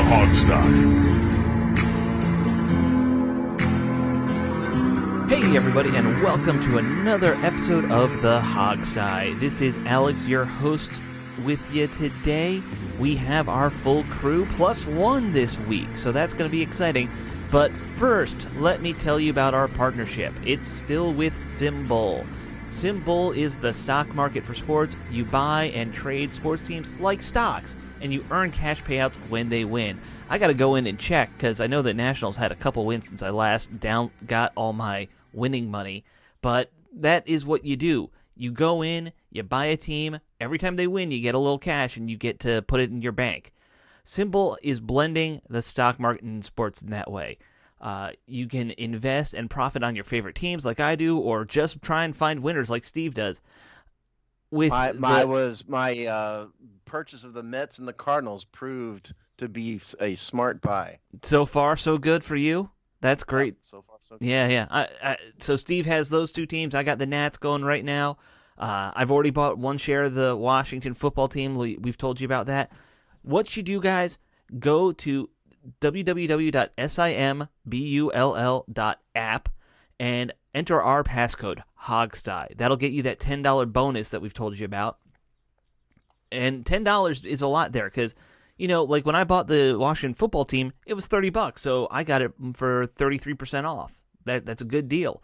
Hogstye. Hey everybody, and welcome to another episode of the Hogstye. This is Alex, your host, with you today. We have our full crew plus one this week, so that's going to be exciting. But first, let me tell you about our partnership. It's still with Symbol. Symbol is the stock market for sports. You buy and trade sports teams like stocks, and you earn cash payouts when they win. I got to go in and check, because I know that Nationals had a couple wins since I last got all my winning money, but that is what you do. You go in, you buy a team, every time they win, you get a little cash, and you get to put it in your bank. Symbol is blending the stock market and sports in that way. You can invest and profit on your favorite teams like I do, or just try and find winners like Steve does. With my purchase of the Mets and the Cardinals proved to be a smart buy. So far, so good for you. That's great. Yeah, so far, so good. Yeah. So Steve has those two teams. I got the Nats going right now. I've already bought one share of the Washington football team. We've told you about that. What you do, guys, go to www.simbull.app and enter our passcode, Hogstye. That'll get you that $10 bonus that we've told you about. And $10 is a lot there because, like when I bought the Washington football team, it was $30, so I got it for 33% off. That's a good deal.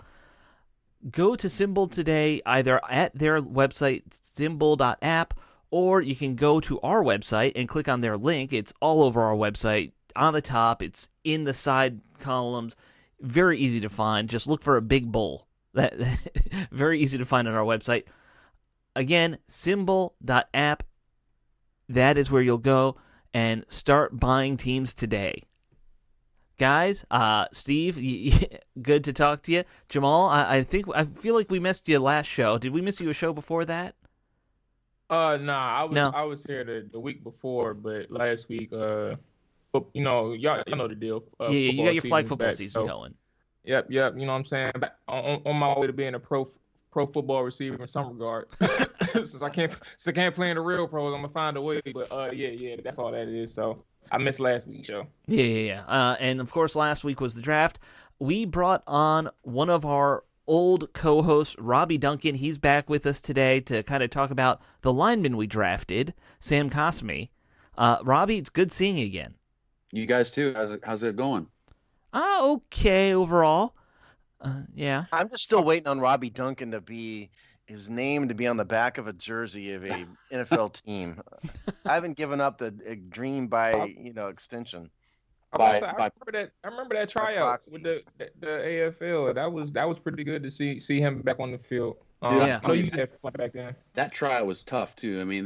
Go to Symbol today, either at their website, symbol.app, or you can go to our website and click on their link. It's all over our website. On the top, it's in the side columns. Very easy to find. Just look for a big bull. Very easy to find on our website. Again, symbol.app. That is where you'll go and start buying teams today. Guys, Steve, good to talk to you. Jamal, I feel like we missed you last show. Did we miss you a show before that? Nah, I was here the week before, but last week, y'all know the deal. Yeah, you got your flag football season going. Yep. You know what I'm saying? On my way to being a pro football receiver in some regard. Since I can't play in the real pros, I'm gonna find a way. But yeah, that's all that is. So I missed last week's show. Yeah. And of course, last week was the draft. We brought on one of our old co-host, Robbie Duncan. He's back with us today to kind of talk about the lineman we drafted, Sam Cosme. Robbie, it's good seeing you again. You guys too. How's it going? Okay overall. Yeah. I'm just still waiting on Robbie Duncan to be his name to be on the back of a jersey of a NFL team. I haven't given up the dream by extension. I remember that tryout with the AFL. That was pretty good to see him back on the field. Yeah. I know you had fun back then. That tryout was tough too. I mean,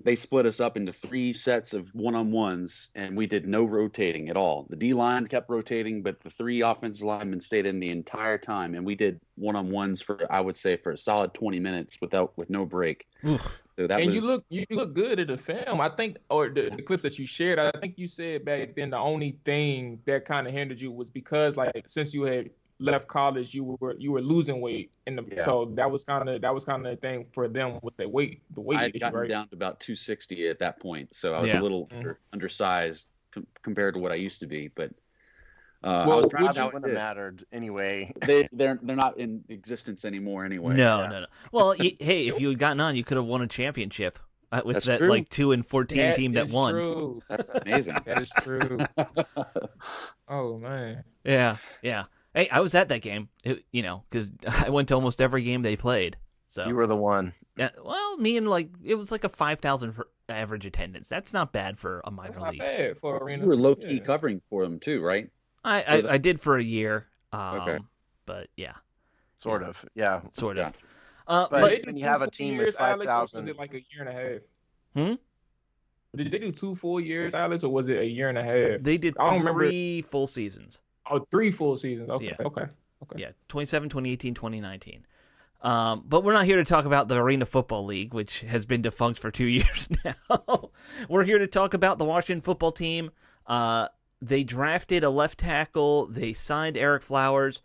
they split us up into 3 sets of one-on-ones, and we did no rotating at all. The D-line kept rotating, but the 3 offensive linemen stayed in the entire time, and we did one-on-ones for a solid 20 minutes with no break. Oof. So you look good in the film. I think, or the clips that you shared, I think you said back then the only thing that kind of hindered you was because, like, since you had left college, you were losing weight, so that was kind of the thing for them with the weight. I had gotten down to about 260 at that point, so I was a little undersized compared to what I used to be. But I was proud how it wouldn't have mattered anyway. They're not in existence anymore anyway. No. Well, hey, if you had gotten on, you could have won a championship with That's that true. like 2-14 team that won. True. That's amazing. That is true. Oh man. Yeah. Hey, I was at that game, because I went to almost every game they played. So You were the one. Yeah, well, me and it was like a 5,000 average attendance. That's not bad for a minor That's not league. bad for arena. You were low-key covering for them too, right? I did for a year. Okay. But yeah. Sort of. Yeah. Sort of. But when you have a team with 5,000. Was it like a year and a half? Did they do 2 full years, Alex, or was it a year and a half? They did 3 full seasons. Oh, 3 full seasons. Okay. Yeah. Okay. Yeah, 2017, 2018, 2019. But we're not here to talk about the Arena Football League, which has been defunct for 2 years now. We're here to talk about the Washington football team. They drafted a left tackle. They signed Eric Flowers.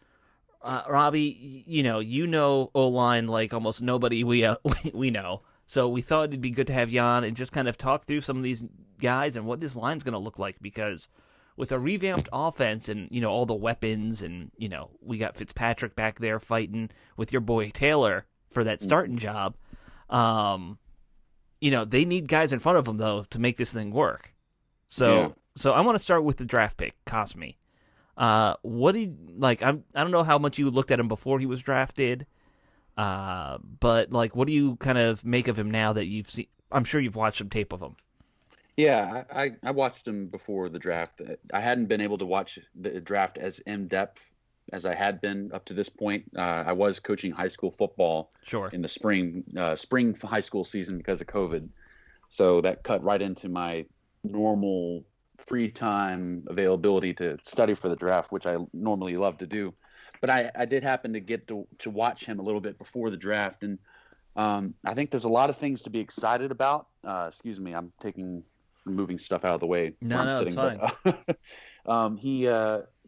Robbie, you know O-line like almost nobody we know. So we thought it'd be good to have you on and just kind of talk through some of these guys and what this line's going to look like, because with a revamped offense and, all the weapons and, we got Fitzpatrick back there fighting with your boy Taylor for that starting job. They need guys in front of them, though, to make this thing work. So I want to start with the draft pick, Cosmi. What do you like? I don't know how much you looked at him before he was drafted, but like, what do you kind of make of him now that you've seen? I'm sure you've watched some tape of him. Yeah, I watched him before the draft. I hadn't been able to watch the draft as in depth as I had been up to this point. I was coaching high school football in the spring high school season because of COVID, so that cut right into my normal free time availability to study for the draft, which I normally love to do. But I did happen to get to watch him a little bit before the draft, and I think there's a lot of things to be excited about. Excuse me, I'm moving stuff out of the way. No, it's fine.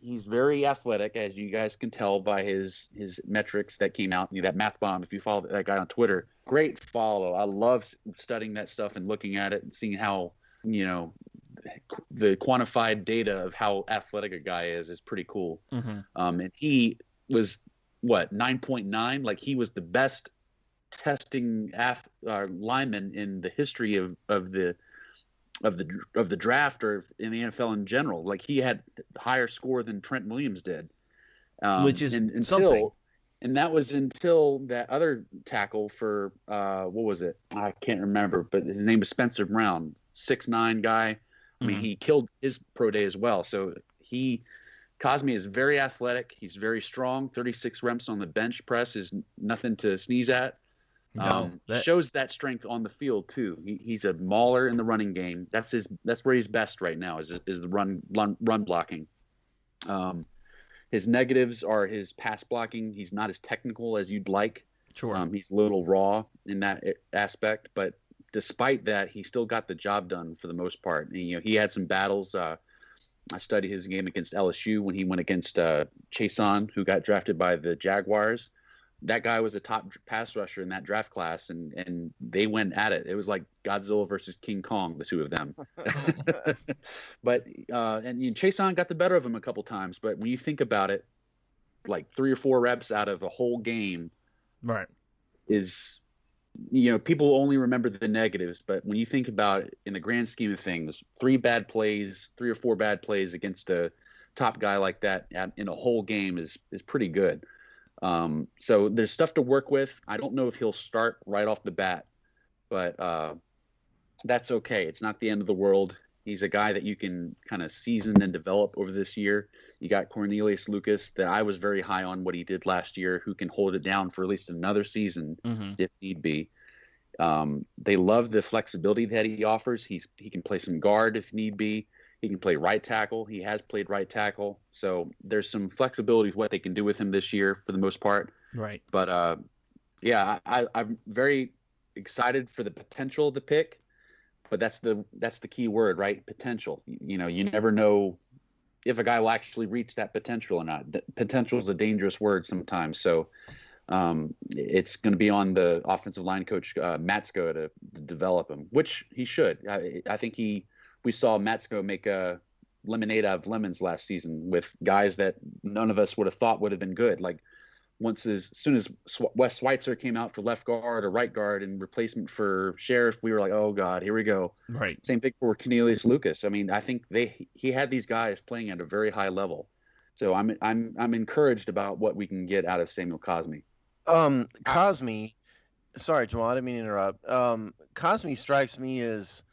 He's very athletic, as you guys can tell by his metrics that came out. That Math Bomb, if you follow that guy on Twitter, great follow. I love studying that stuff and looking at it and seeing how, the quantified data of how athletic a guy is pretty cool. Mm-hmm. And he was 9.9? Like, he was the best testing lineman in the history of the draft or in the NFL in general. Like, he had higher score than Trent Williams did, which is something. And that was until that other tackle for what was it? I can't remember, but his name is Spencer Brown, 6'9" guy. I mean, he killed his pro day as well. So Cosmi is very athletic. He's very strong. 36 reps on the bench press is nothing to sneeze at. Shows that strength on the field too. He's a mauler in the running game. That's where he's best right now is the run blocking. His negatives are his pass blocking. He's not as technical as you'd like. Sure. He's a little raw in that aspect, but despite that, he still got the job done for the most part. And, he had some battles. I studied his game against LSU when he went against Chason, who got drafted by the Jaguars. That guy was a top pass rusher in that draft class, and they went at it. It was like Godzilla versus King Kong, the two of them. But Chason got the better of him a couple times. But when you think about it, like 3 or 4 reps out of a whole game, right, is people only remember the negatives. But when you think about it in the grand scheme of things, 3 or 4 bad plays against a top guy like that in a whole game is pretty good. So there's stuff to work with. I don't know if he'll start right off the bat, but that's okay. It's not the end of the world. He's a guy that you can kind of season and develop over this year. You got Cornelius Lucas that I was very high on what he did last year, who can hold it down for at least another season if need be. They love the flexibility that he offers. He can play some guard if need be. He can play right tackle. He has played right tackle. So there's some flexibility with what they can do with him this year for the most part. Right. But, I'm very excited for the potential of the pick. But that's the key word, right? Potential. You never know if a guy will actually reach that potential or not. Potential is a dangerous word sometimes. So it's going to be on the offensive line coach, Matsko, to develop him, which he should. I think we saw Matsko make a lemonade out of lemons last season with guys that none of us would have thought would have been good. Like as soon as Wes Schweitzer came out for left guard or right guard in replacement for Sheriff, we were like, oh God, here we go. Right. Same thing for Cornelius Lucas. I mean, I think he had these guys playing at a very high level. So I'm encouraged about what we can get out of Samuel Cosmi. Cosmi, sorry, Jamal, I didn't mean to interrupt. Cosmi strikes me as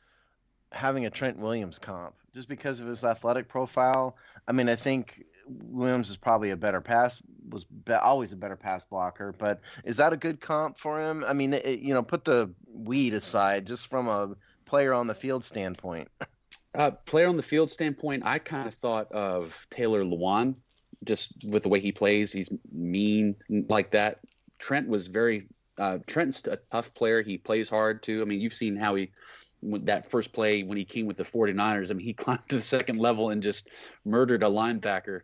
having a Trent Williams comp just because of his athletic profile. I mean, I think Williams is probably always a better pass blocker, but is that a good comp for him? I mean, put the weed aside, just from a player on the field standpoint. Player on the field standpoint, I kind of thought of Taylor Lewan, just with the way he plays. He's mean like that. Trent's a tough player. He plays hard too. I mean, you've seen how that first play when he came with the 49ers, I mean, he climbed to the second level and just murdered a linebacker.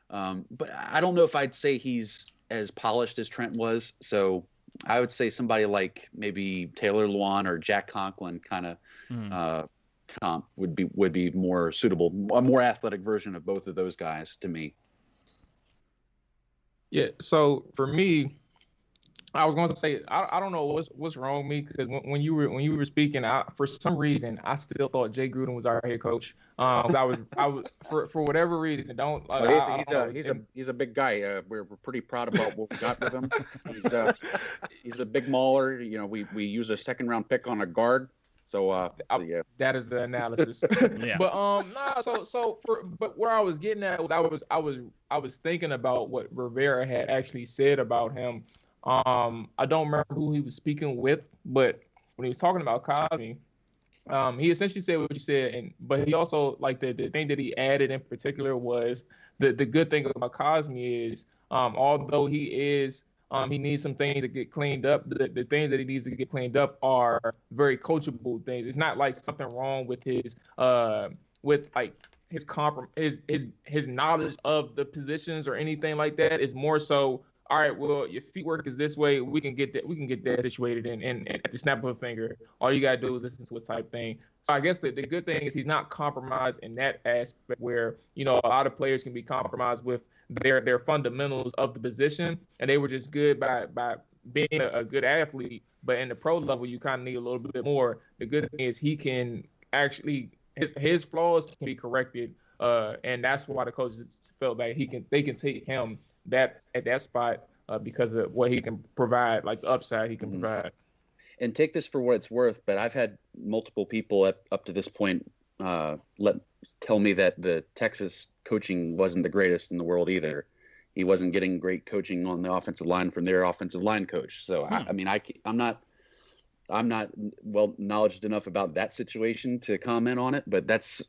But I don't know if I'd say he's as polished as Trent was. So I would say somebody like maybe Taylor Lewan or Jack Conklin kind comp would be more suitable, a more athletic version of both of those guys to me. Yeah. So for me, I was going to say I don't know what's wrong with me, because when you were speaking, for some reason I still thought Jay Gruden was our head coach. I was for whatever reason. Don't like, he's a big guy. We're pretty proud about what we got with him. He's a big mauler. You know, we use a 2nd round pick on a guard. So yeah, that is the analysis. Yeah. But but where I was getting at was I was thinking about what Rivera had actually said about him. I don't remember who he was speaking with, but when he was talking about Cosme, he essentially said what you said, but he also, like, the thing that he added in particular was the good thing about Cosme is, although he needs some things to get cleaned up, the things that he needs to get cleaned up are very coachable things. It's not like something wrong with his his knowledge of the positions or anything like that. It's more so, all right, well, your feet work is this way. We can get that situated, and at the snap of a finger, all you gotta do is listen to us type thing. So I guess the good thing is he's not compromised in that aspect, where, you know, a lot of players can be compromised with their fundamentals of the position, and they were just good by being a good athlete. But in the pro level, you kind of need a little bit more. The good thing is he can actually, his flaws can be corrected, and that's why the coaches felt like they can take him at that spot, because of what he can provide, like the upside he can provide. And take this for what it's worth, but I've had multiple people up to this point tell me that the Texas coaching wasn't the greatest in the world either. He wasn't getting great coaching on the offensive line from their offensive line coach. So I'm not well knowledgeable enough about that situation to comment on it, but that's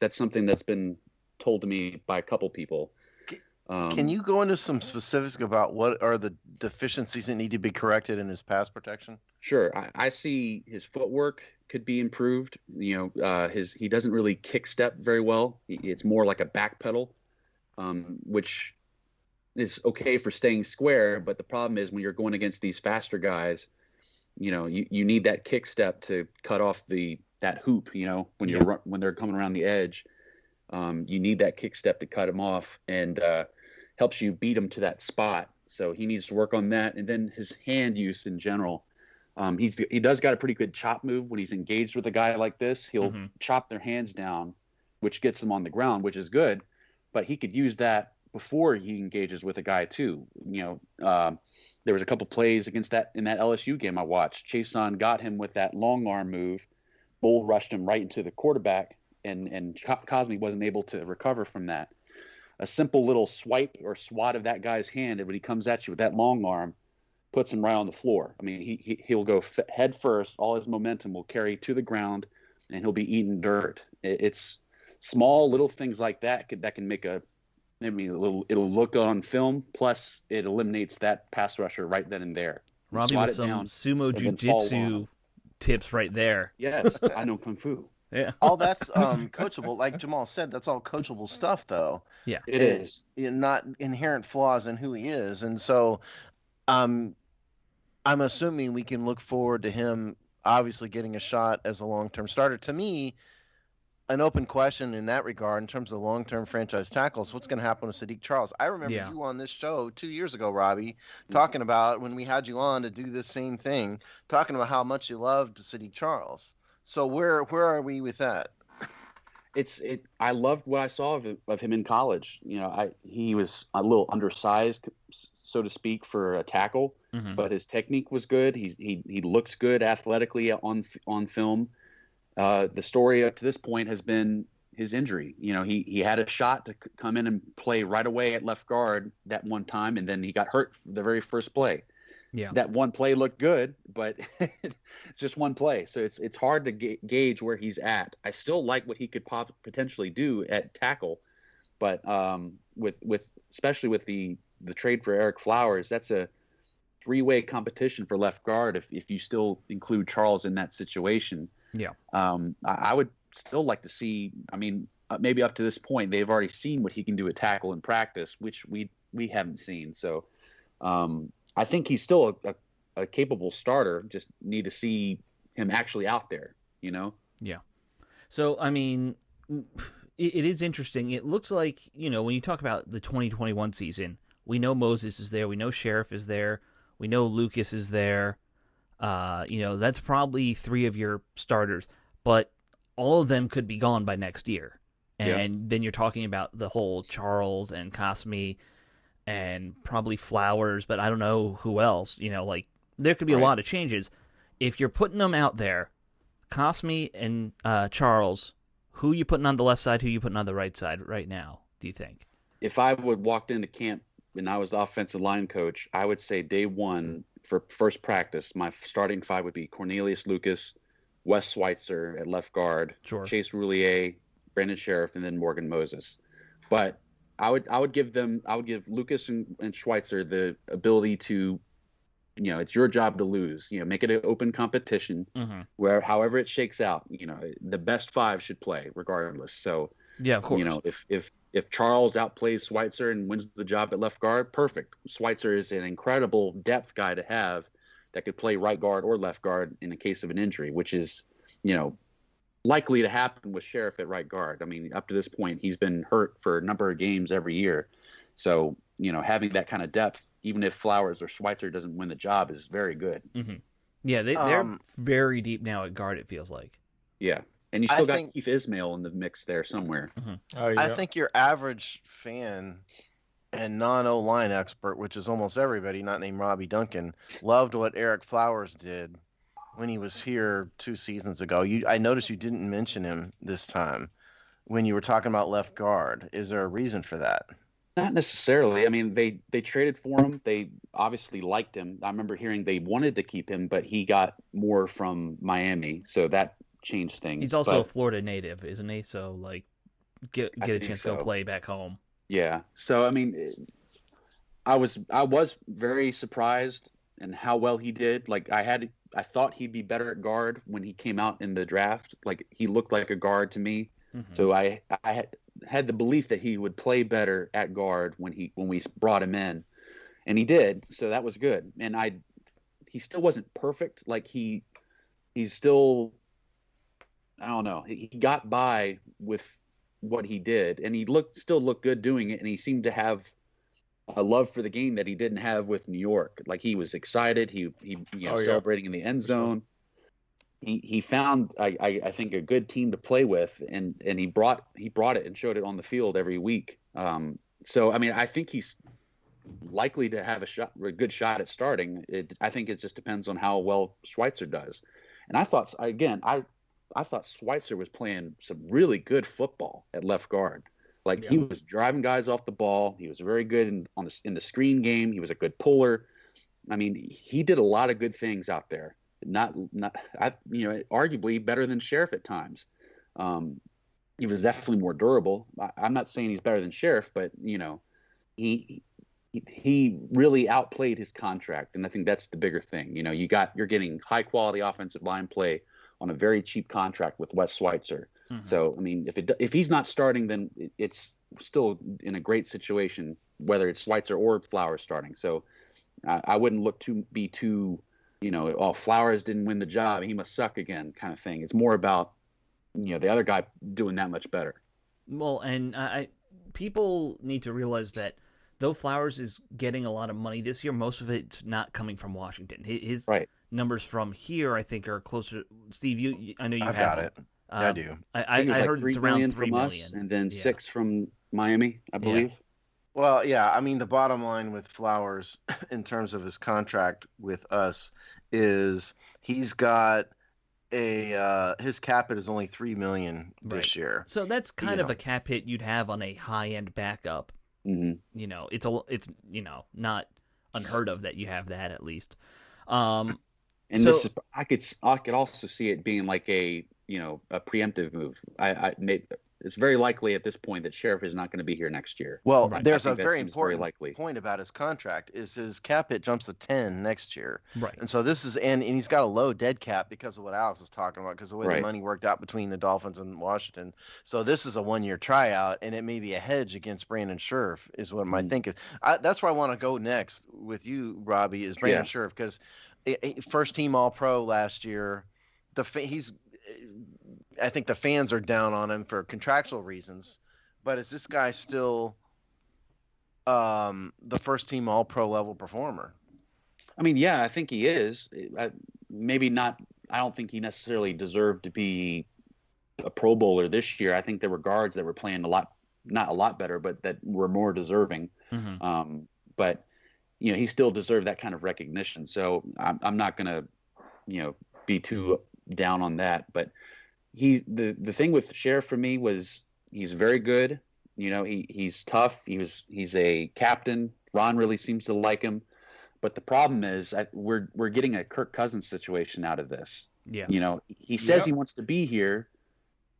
something that's been told to me by a couple people. Can you go into some specifics about what are the deficiencies that need to be corrected in his pass protection? Sure. I see his footwork could be improved. You know, he doesn't really kick step very well. It's more like a back pedal, which is okay for staying square. But the problem is when you're going against these faster guys, you know, you need that kick step to cut off that hoop. You know, when they're coming around the edge, you need that kick step to cut him off, and helps you beat him to that spot. So he needs to work on that, and then his hand use in general. He does got a pretty good chop move when he's engaged with a guy like this. He'll chop their hands down, which gets them on the ground, which is good. But he could use that before he engages with a guy too. You know, there was a couple plays in that LSU game I watched. Chason got him with that long arm move, bull rushed him right into the quarterback, and Cosme wasn't able to recover from that. A simple little swipe or swat of that guy's hand, and when he comes at you with that long arm, puts him right on the floor. I mean, he'll go head first. All his momentum will carry to the ground, and he'll be eating dirt. It's small little things like that can make it'll look good on film. Plus, it eliminates that pass rusher right then and there. Robbie with some sumo jiu-jitsu tips right there. Yes, I know kung fu. Yeah. All that's coachable. Like Jamal said, that's all coachable stuff, though. Yeah, it is. Not inherent flaws in who he is. And so I'm assuming we can look forward to him obviously getting a shot as a long-term starter. To me, an open question in that regard in terms of long-term franchise tackles, what's going to happen with Sadiq Charles? I remember you on this show 2 years ago, Robbie, talking about when we had you on to do this same thing, talking about how much you loved Sadiq Charles. So where are we with that? I loved what I saw of him in college. You know, he was a little undersized, so to speak, for a tackle, but his technique was good. He looks good athletically on film. The story up to this point has been his injury. You know, he had a shot to come in and play right away at left guard that one time, and then he got hurt the very first play. Yeah, that one play looked good, but it's just one play, so it's hard to gauge where he's at. I still like what he could potentially do at tackle, but with especially with the trade for Eric Flowers, that's a three-way competition for left guard if you still include Charles in that situation. Yeah, I would still like to see. I mean, maybe up to this point, they've already seen what he can do at tackle in practice, which we haven't seen. So. I think he's still a capable starter. Just need to see him actually out there, you know? Yeah. So, I mean, it is interesting. It looks like, when you talk about the 2021 season, we know Moses is there. We know Sheriff is there. We know Lucas is there. That's probably 3 of your starters. But all of them could be gone by next year. And then you're talking about the whole Charles and Cosme and probably Flowers, but I don't know who else. There could be a lot of changes. If you're putting them out there, Cosme and Charles, who you putting on the left side, who you putting on the right side right now, do you think? If I would walked into camp and I was the offensive line coach, I would say day one for first practice, my starting 5 would be Cornelius Lucas, Wes Schweitzer at left guard, Sure. Chase Roulier, Brandon Sheriff, and then Morgan Moses. But I would give Lucas and Schweitzer the ability to, it's your job to lose. Make it an open competition where, however it shakes out, the best 5 should play regardless. So, yeah, of course. If Charles outplays Schweitzer and wins the job at left guard, perfect. Schweitzer is an incredible depth guy to have that could play right guard or left guard in the case of an injury, which is, likely to happen with Sheriff at right guard. I mean, up to this point, he's been hurt for a number of games every year. So, having that kind of depth, even if Flowers or Schweitzer doesn't win the job, is very good. Mm-hmm. Yeah, they're very deep now at guard, it feels like. Yeah. And you still got Keith Ismail in the mix there somewhere. Mm-hmm. Oh, yeah. I think your average fan and non-O-line expert, which is almost everybody not named Robbie Duncan, loved what Eric Flowers did when he was here 2 seasons ago. I noticed you didn't mention him this time when you were talking about left guard. Is there a reason for that? Not necessarily. I mean, they traded for him. They obviously liked him. I remember hearing they wanted to keep him, but he got more from Miami, so that changed things. He's also a Florida native, isn't he? So, get a chance to go play back home. Yeah. So, I mean, I was very surprised in how well he did. I thought he'd be better at guard when he came out in the draft. He looked like a guard to me. Mm-hmm. So I had the belief that he would play better at guard when we brought him in, and he did. So that was good. And he still wasn't perfect. He's still, I don't know. He got by with what he did, and he still looked good doing it. And he seemed to have a love for the game that he didn't have with New York. He was excited. He celebrating in the end zone. He found, I think, a good team to play with, and he brought it and showed it on the field every week. So I mean, I think he's likely to have a good shot at starting. I think it just depends on how well Schweitzer does. And I thought Schweitzer was playing some really good football at left guard. He was driving guys off the ball. He was very good in the screen game. He was a good puller. I mean, he did a lot of good things out there. Arguably better than Sheriff at times. He was definitely more durable. I'm not saying he's better than Sheriff, but he really outplayed his contract, and I think that's the bigger thing. You're getting high quality offensive line play on a very cheap contract with Wes Schweitzer. Mm-hmm. So I mean, if he's not starting, then it's still in a great situation, whether it's Schweitzer or Flowers starting. So I wouldn't be too Flowers didn't win the job, he must suck again kind of thing. It's more about the other guy doing that much better. Well, and people need to realize that though Flowers is getting a lot of money this year, most of it's not coming from Washington. His numbers from here, I think, are closer. Steve, I know you have got it. Yeah, I do. I heard it's around $3 million us, and then 6 from Miami, I believe. Yeah. Well, yeah. I mean, the bottom line with Flowers, in terms of his contract with us, is he's got his cap hit is only $3 million this year. So that's kind of a cap hit you'd have on a high end backup. Mm-hmm. It's not unheard of that you have that at least. And this is, I could also see it being like a preemptive move. It's very likely at this point that Sheriff is not going to be here next year. Well, there's a very important point about his contract is his cap hit jumps to 10 next year. Right. And so this is, and he's got a low dead cap because of what Alex was talking about, because the way the money worked out between the Dolphins and Washington. So this is a 1-year tryout, and it may be a hedge against Brandon Sheriff is what my think is. That's where I want to go next with you, Robbie, is Brandon Sheriff, because first team All-Pro last year. I think the fans are down on him for contractual reasons, but is this guy still the first team All Pro level performer? I mean, yeah, I think he is. Maybe not. I don't think he necessarily deserved to be a Pro Bowler this year. I think there were guards that were playing not a lot better, but that were more deserving. Mm-hmm. But he still deserved that kind of recognition. So I'm not gonna, be too down on that. But the thing with Sheriff for me was he's very good. He's tough. He's a captain. Ron really seems to like him. But the problem is we're getting a Kirk Cousins situation out of this. Yeah. He says he wants to be here,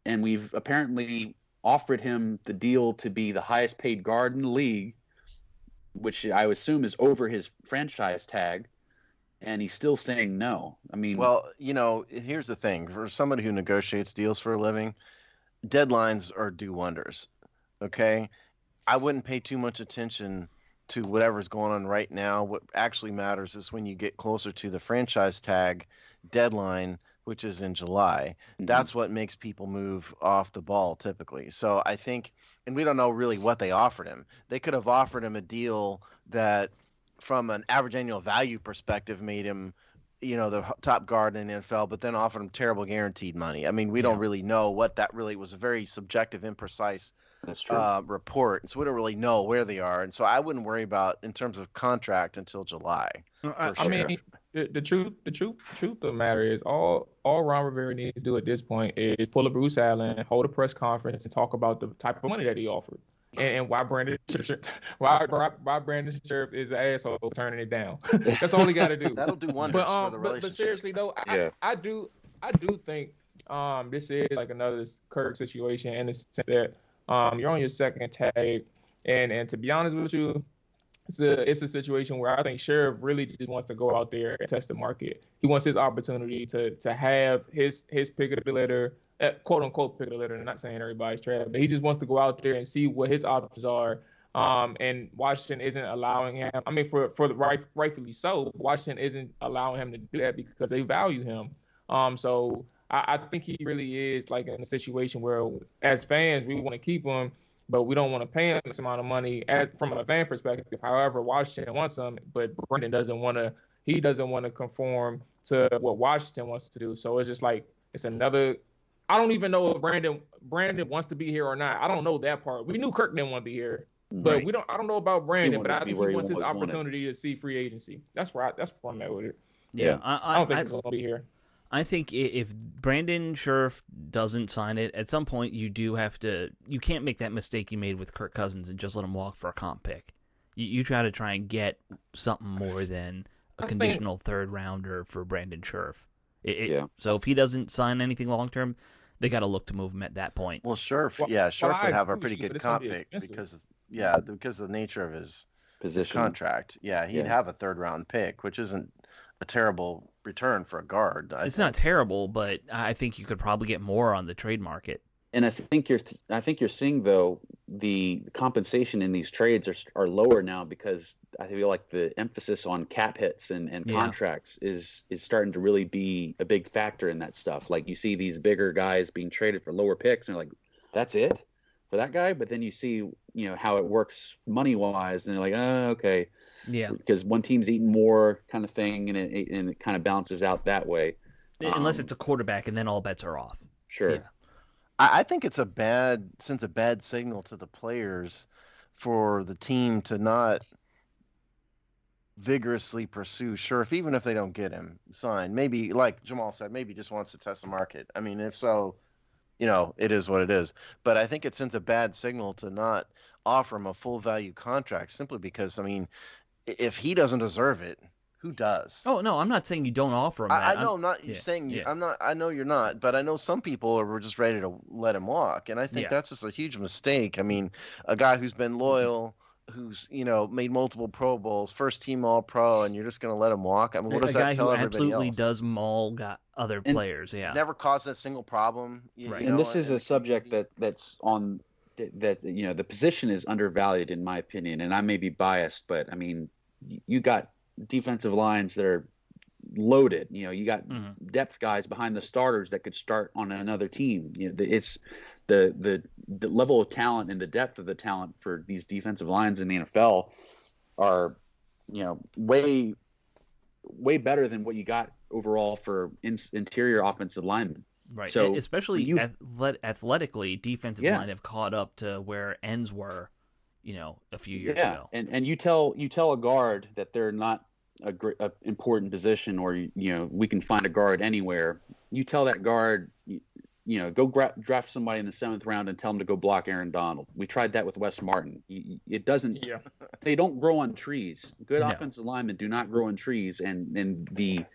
and we've apparently offered him the deal to be the highest paid guard in the league, which I assume is over his franchise tag, and he's still saying no. I mean, well, here's the thing. For somebody who negotiates deals for a living, deadlines do wonders. Okay? I wouldn't pay too much attention to whatever's going on right now. What actually matters is when you get closer to the franchise tag deadline, which is in July. Mhm. That's what makes people move off the ball typically. So I think, and we don't know really what they offered him. They could have offered him a deal that from an average annual value perspective made him, the top guard in the NFL, but then offered him terrible guaranteed money. I mean, we don't really know what that really was. A very subjective, imprecise that's true. report, and so we don't really know where they are. And so I wouldn't worry about in terms of contract until July. I mean, the truth of the matter is all Ron Rivera needs to do at this point is pull a Bruce Allen, hold a press conference, and talk about the type of money that he offered, and why Brandon Scherf is an asshole turning it down. That's all he got to do. That'll do wonders for the relationship. But seriously though, I do think this is like another Kirk situation in the sense that you're on your second tag, and to be honest with you, it's a situation where I think Sheriff really just wants to go out there and test the market. He wants his opportunity to have his pick of the litter, quote unquote pick of the litter. I'm not saying everybody's trash, but he just wants to go out there and see what his options are. And Washington isn't allowing him. I mean, for the rightfully so, Washington isn't allowing him to do that because they value him. So I think he really is like in a situation where, as fans, we want to keep him, but we don't want to pay him this amount of money from a fan perspective. However, Washington wants him, but Brandon doesn't want to. He doesn't want to conform to what Washington wants to do. So it's just like it's another. I don't even know if Brandon wants to be here or not. I don't know that part. We knew Kirk didn't want to be here, but Right. we don't. I don't know about Brandon, but I think he wants his always wanted. opportunity to see free agency. That's where I'm at with it. Yeah. I don't think he's gonna be here. I think if Brandon Scherf doesn't sign it, at some point you do have to. You can't make that mistake you made with Kirk Cousins and just let him walk for a comp pick. You try to and get something more than a conditional third rounder for Brandon Scherf. So if he doesn't sign anything long term, they got to look to move him at that point. Well, Scherf would have a pretty good comp pick because of the nature of his contract. Yeah, he'd have a third round pick, which isn't a terrible return for a guard. It's not terrible, but I think you could probably get more on the trade market. And I think you're seeing though the compensation in these trades are lower now because I feel like the emphasis on cap hits and contracts is starting to really be a big factor in that stuff. Like you see these bigger guys being traded for lower picks, and they're like, that's it for that guy. But then you see how it works money wise, and they're like, oh, okay, yeah, because one team's eating more kind of thing, and it kind of balances out that way. Unless it's a quarterback, and then all bets are off. Sure. Yeah. I think it's a bad signal to the players for the team to not vigorously pursue Scherf, even if they don't get him signed. Maybe, like Jamal said, maybe just wants to test the market. I mean, if so, it is what it is. But I think it sends a bad signal to not offer him a full value contract simply because, I mean, if he doesn't deserve it, who does? Oh no, I'm not saying you don't offer him that. I know I'm not saying you. I'm not. I know you're not, but I know some people are just ready to let him walk, and I think that's just a huge mistake. I mean, a guy who's been loyal, who's made multiple Pro Bowls, first team All Pro, and you're just going to let him walk. I mean, what does that tell everybody else? A guy who absolutely does maul other players. Yeah, he's never caused a single problem. And this is a subject that's on that. The position is undervalued in my opinion, and I may be biased, but I mean, you got defensive lines that are loaded. You got depth guys behind the starters that could start on another team. It's the level of talent and the depth of the talent for these defensive lines in the NFL are, way better than what you got overall for interior offensive linemen. Right. So especially athletically, defensive line have caught up to where ends were, a few years ago. And you tell a guard that they're not a important position, or we can find a guard anywhere. You tell that guard, go draft somebody in the 7th round and tell them to go block Aaron Donald. We tried that with Wes Martin. It doesn't. Yeah. They don't grow on trees. Good offensive linemen do not grow on trees, and the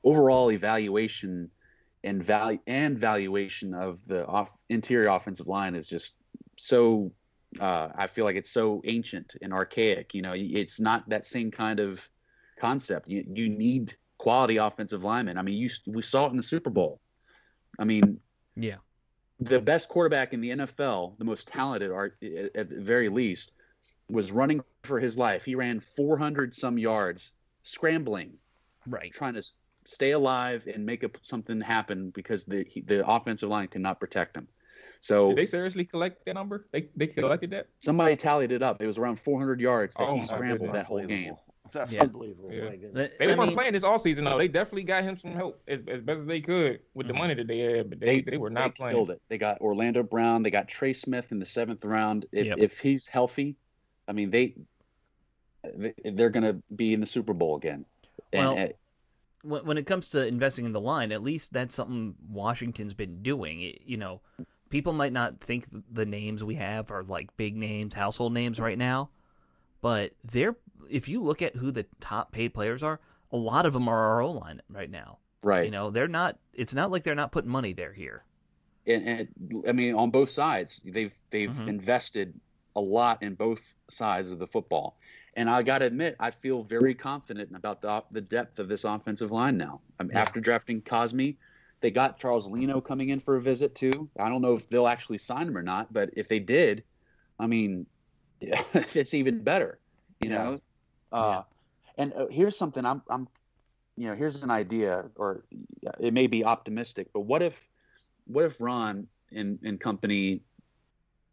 overall evaluation and valuation of the interior offensive line is just so. I feel like it's so ancient and archaic. It's not that same kind of concept. You need quality offensive linemen. I mean, we saw it in the Super Bowl. I mean, the best quarterback in the NFL, the most talented, at the very least, was running for his life. He ran 400 some yards, scrambling, trying to stay alive and make something happen because the offensive line could not protect him. So did they seriously collect that number? They collected that? Somebody tallied it up. It was around 400 yards that he scrambled that whole game. That's unbelievable. Yeah. They weren't playing this all season, though. They definitely got him some help as best as they could with the money that they had, but they were not playing. Killed it. They got Orlando Brown. They got Trey Smith in the 7th round. If he's healthy, I mean, they're going to be in the Super Bowl again. When it comes to investing in the line, at least that's something Washington's been doing. People might not think the names we have are like big names, household names right now, but if you look at who the top paid players are, a lot of them are our O-line right now. Right. They're not. It's not like they're not putting money there here. And I mean, on both sides, they've invested a lot in both sides of the football. And I got to admit, I feel very confident about the depth of this offensive line now. After drafting Cosme, they got Charles Leno coming in for a visit too. I don't know if they'll actually sign him or not, but if they did, I mean, it's even better, you know. And here's something here's an idea, or it may be optimistic, but what if Ron and company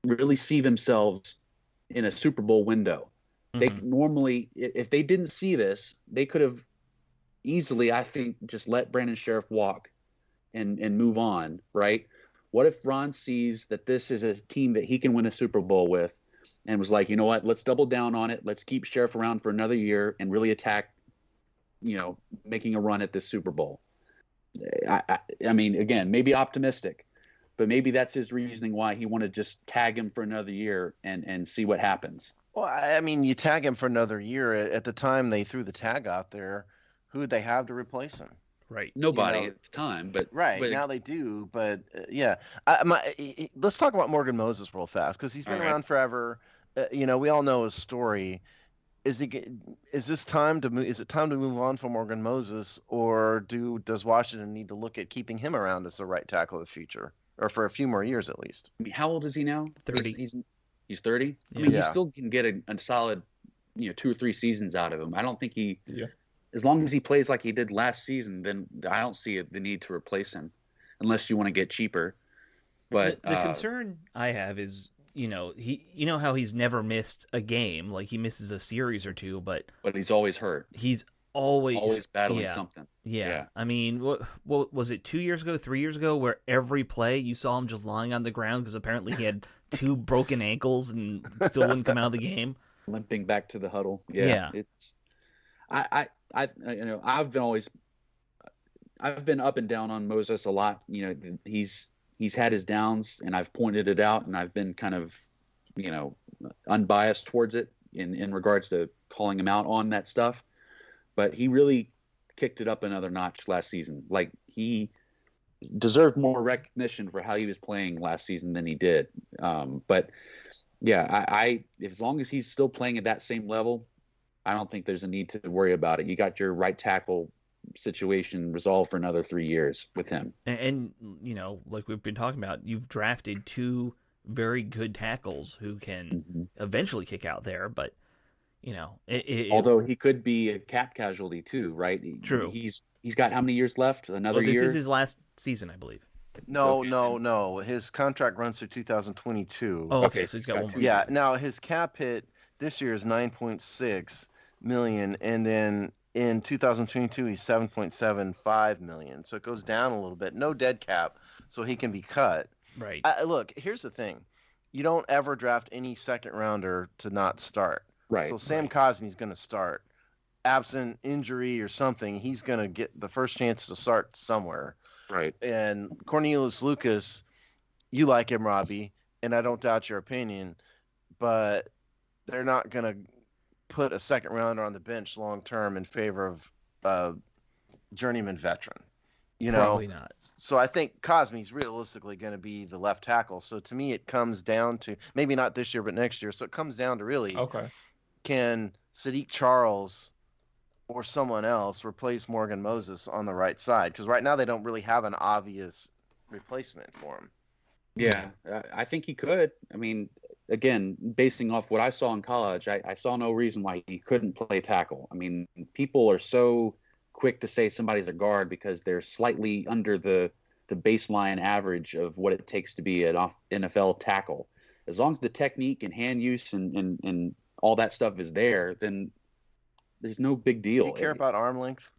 really see themselves in a Super Bowl window? They normally, if they didn't see this, they could have easily, I think, just let Brandon Sheriff walk and move on, right? What if Ron sees that this is a team that he can win a Super Bowl with, and was like, you know what, let's double down on it. Let's keep Sheriff around for another year and really attack, making a run at this Super Bowl. I mean, again, maybe optimistic, but maybe that's his reasoning why he wanted to just tag him for another year and see what happens. Well, I mean, you tag him for another year. At the time they threw the tag out there, who would they have to replace him? Right. Nobody at the time, but now they do. But let's talk about Morgan Moses real fast, because he's been around forever. We all know his story. Is it time to move on from Morgan Moses, or does Washington need to look at keeping him around as the right tackle of the future, or for a few more years at least? I mean, how old is he now? 30. He's 30. I mean, you still can get a solid, 2 or 3 seasons out of him. I don't think as long as he plays like he did last season, then I don't see the need to replace him, unless you want to get cheaper. But the concern I have is, how he's never missed a game. Like, he misses a series or two, but he's always hurt. He's always battling something. Yeah. I mean, what was it, 2 years ago, 3 years ago, where every play you saw him just lying on the ground because apparently he had 2 broken ankles and still wouldn't come out of the game, limping back to the huddle. It's I've been up and down on Moses a lot. He's had his downs, and I've pointed it out, and I've been kind of unbiased towards it in regards to calling him out on that stuff. But he really kicked it up another notch last season. Like, he deserved more recognition for how he was playing last season than he did. But yeah, as long as he's still playing at that same level, I don't think there's a need to worry about it. You got your right tackle situation resolved for another 3 years with him. And like we've been talking about, you've drafted 2 very good tackles who can eventually kick out there, but Although he could be a cap casualty too, right? True. He's got how many years left? Another year? This is his last season, I believe. No. His contract runs through 2022. Oh, okay. So he's got 1 more. Yeah. Season. Now his cap hit this year is 9.6 million, and then in 2022 he's 7.75 million. So it goes down a little bit. No dead cap, so he can be cut. Right. Look, here's the thing: you don't ever draft any second rounder to not start. Right. So Sam Cosmi's going to start. Absent injury or something, he's going to get the first chance to start somewhere. Right. And Cornelius Lucas, you like him, Robbie, and I don't doubt your opinion, but they're not going to put a second rounder on the bench long term in favor of a journeyman veteran. Probably not. So I think Cosmi's realistically going to be the left tackle. So to me, it comes down to maybe not this year, but next year. So it comes down to really, can Sadiq Charles or someone else replace Morgan Moses on the right side? Because right now they don't really have an obvious replacement for him. Yeah, I think he could. I mean, again, basing off what I saw in college, I saw no reason why he couldn't play tackle. I mean, people are so quick to say somebody's a guard because they're slightly under the baseline average of what it takes to be an NFL tackle. As long as the technique and hand use and all that stuff is there, then there's no big deal. Do you care about arm length?